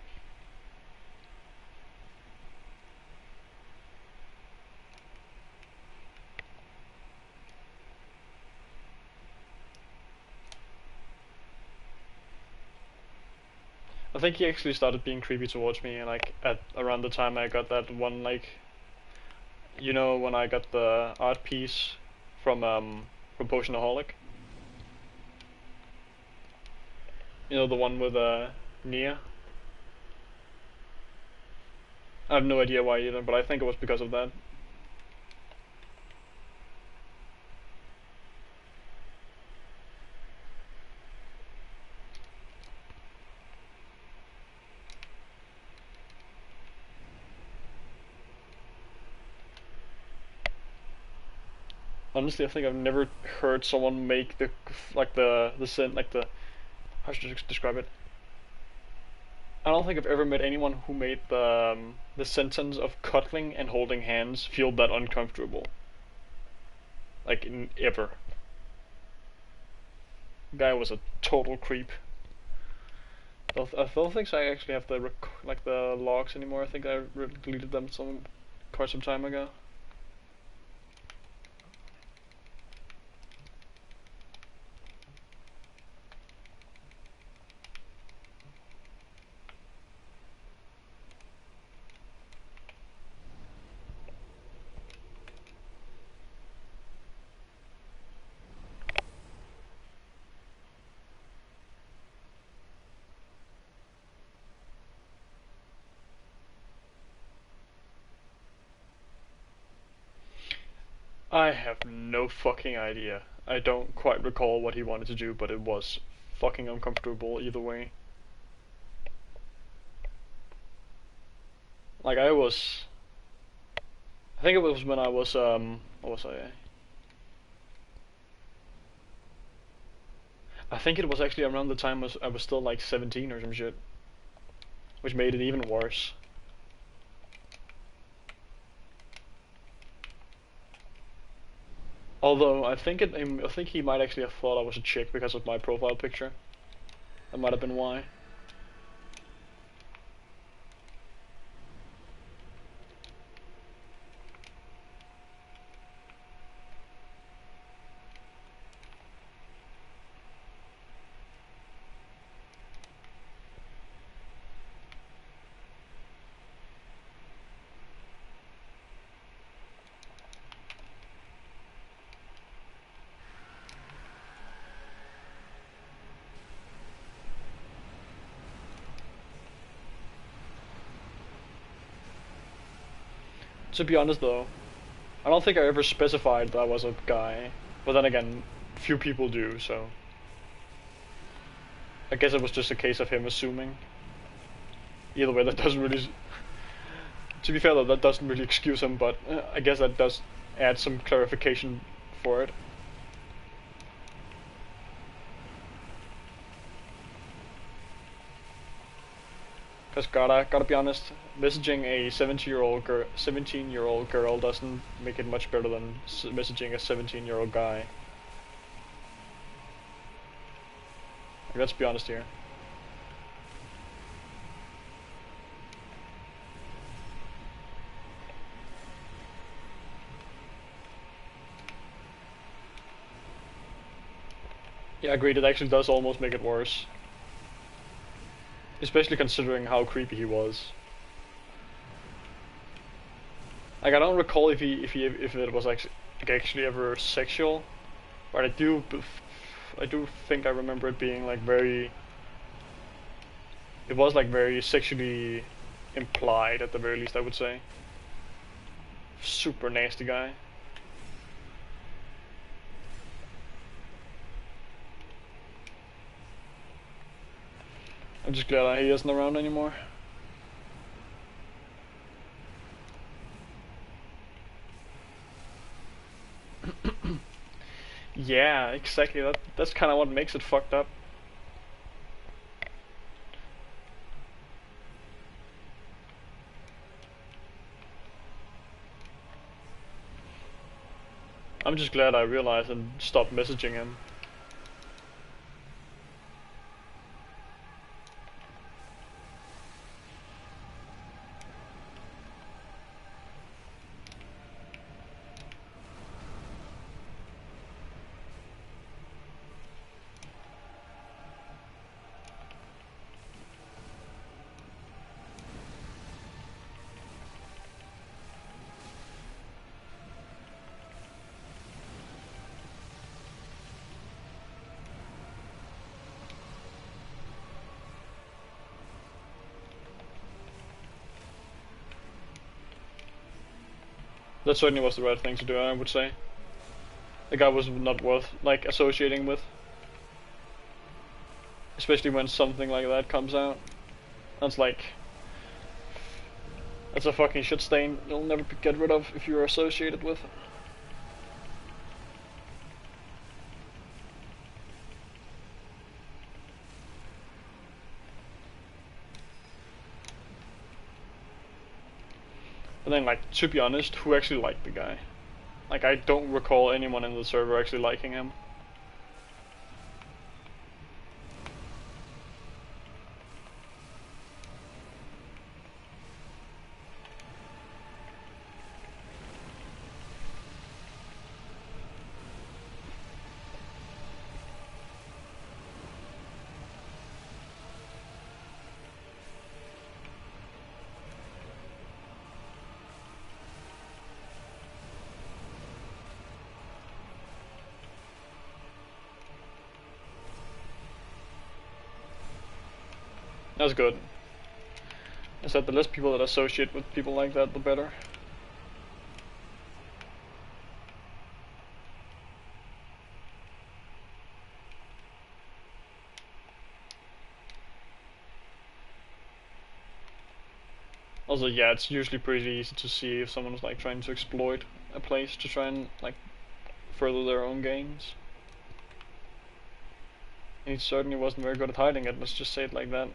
I think he actually started being creepy towards me like at around the time I got that one like, you know, when I got the art piece from Potionaholic. You know, the one with Nia. I have no idea why either, but I think it was because of that. Honestly, I think I've never heard someone make the sin like the how should I describe it? I don't think I've ever met anyone who made the sentence of cuddling and holding hands feel that uncomfortable. Like ever. Guy was a total creep. I don't think I actually have the like the logs anymore. I think I deleted them quite some time ago. I have no fucking idea. I don't quite recall what he wanted to do, but it was fucking uncomfortable either way. Like I think it was when I was what was I? I think it was actually around the time I was still like 17 or some shit, which made it even worse. Although I think I think he might actually have thought I was a chick because of my profile picture. That might have been why. To be honest though, I don't think I ever specified that I was a guy. But then again, few people do, so I guess it was just a case of him assuming. Either way, that doesn't really. To be fair though, that doesn't really excuse him, but I guess that does add some clarification for it. Cause gotta be honest, messaging a 17-year-old girl doesn't make it much better than messaging a 17-year-old guy. Like, let's be honest here. Yeah, agreed. It actually does almost make it worse, especially considering how creepy he was. Like I don't recall if it was actually ever sexual, but I do think I remember it being like very. It was like very sexually implied at the very least, I would say. Super nasty guy. I'm just glad he isn't around anymore. Yeah, exactly. That's kind of what makes it fucked up. I'm just glad I realized and stopped messaging him. That certainly was the right thing to do, I would say. The guy was not worth like associating with, especially when something like that comes out. That's like that's a fucking shit stain you'll never get rid of if you're associated with. And then, like, to be honest, who actually liked the guy? Like, I don't recall anyone in the server actually liking him. That's good. I said the less people that associate with people like that, the better. Also, yeah, it's usually pretty easy to see if someone's like trying to exploit a place to try and like further their own gains. And he certainly wasn't very good at hiding it, let's just say it like that.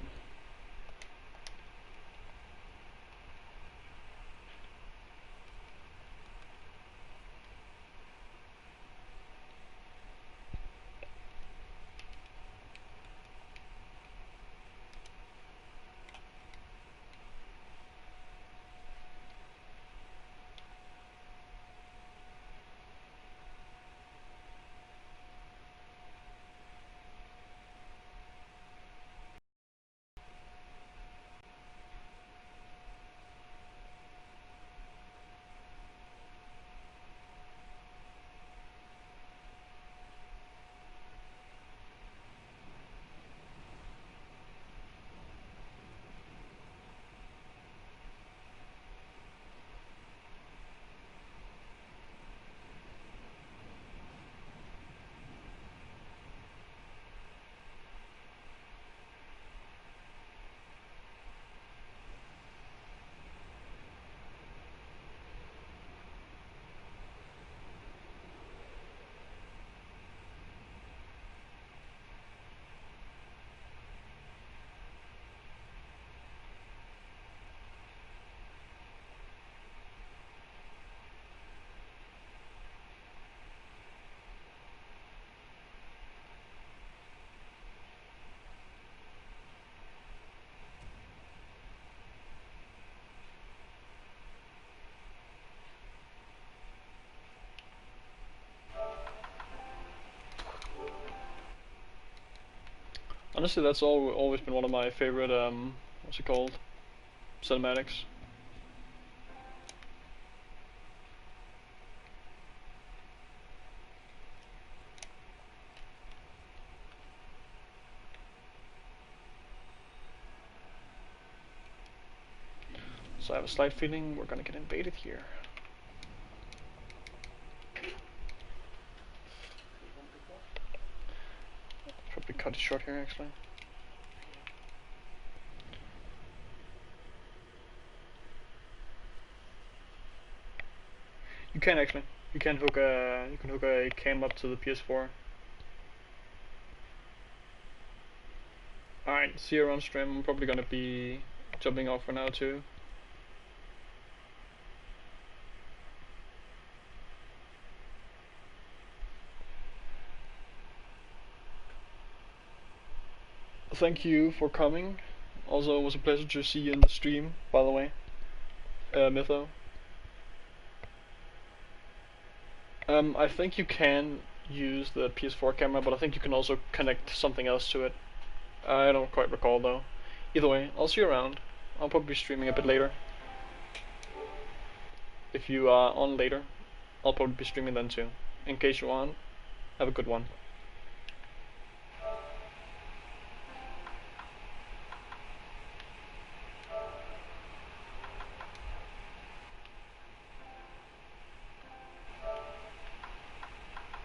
honestly, that's always been one of my favorite, what's it called? Cinematics. So I have a slight feeling we're gonna get invaded here. Probably cut it short here, actually. You can actually. You can hook a cam up to the PS4. Alright, see you around stream. I'm probably gonna be jumping off for now too. Thank you for coming. Also, it was a pleasure to see you in the stream, by the way. Mytho. I think you can use the PS4 camera, but I think you can also connect something else to it. I don't quite recall though. Either way, I'll see you around. I'll probably be streaming a bit later. If you are on later, I'll probably be streaming then too. In case you're on, have a good one.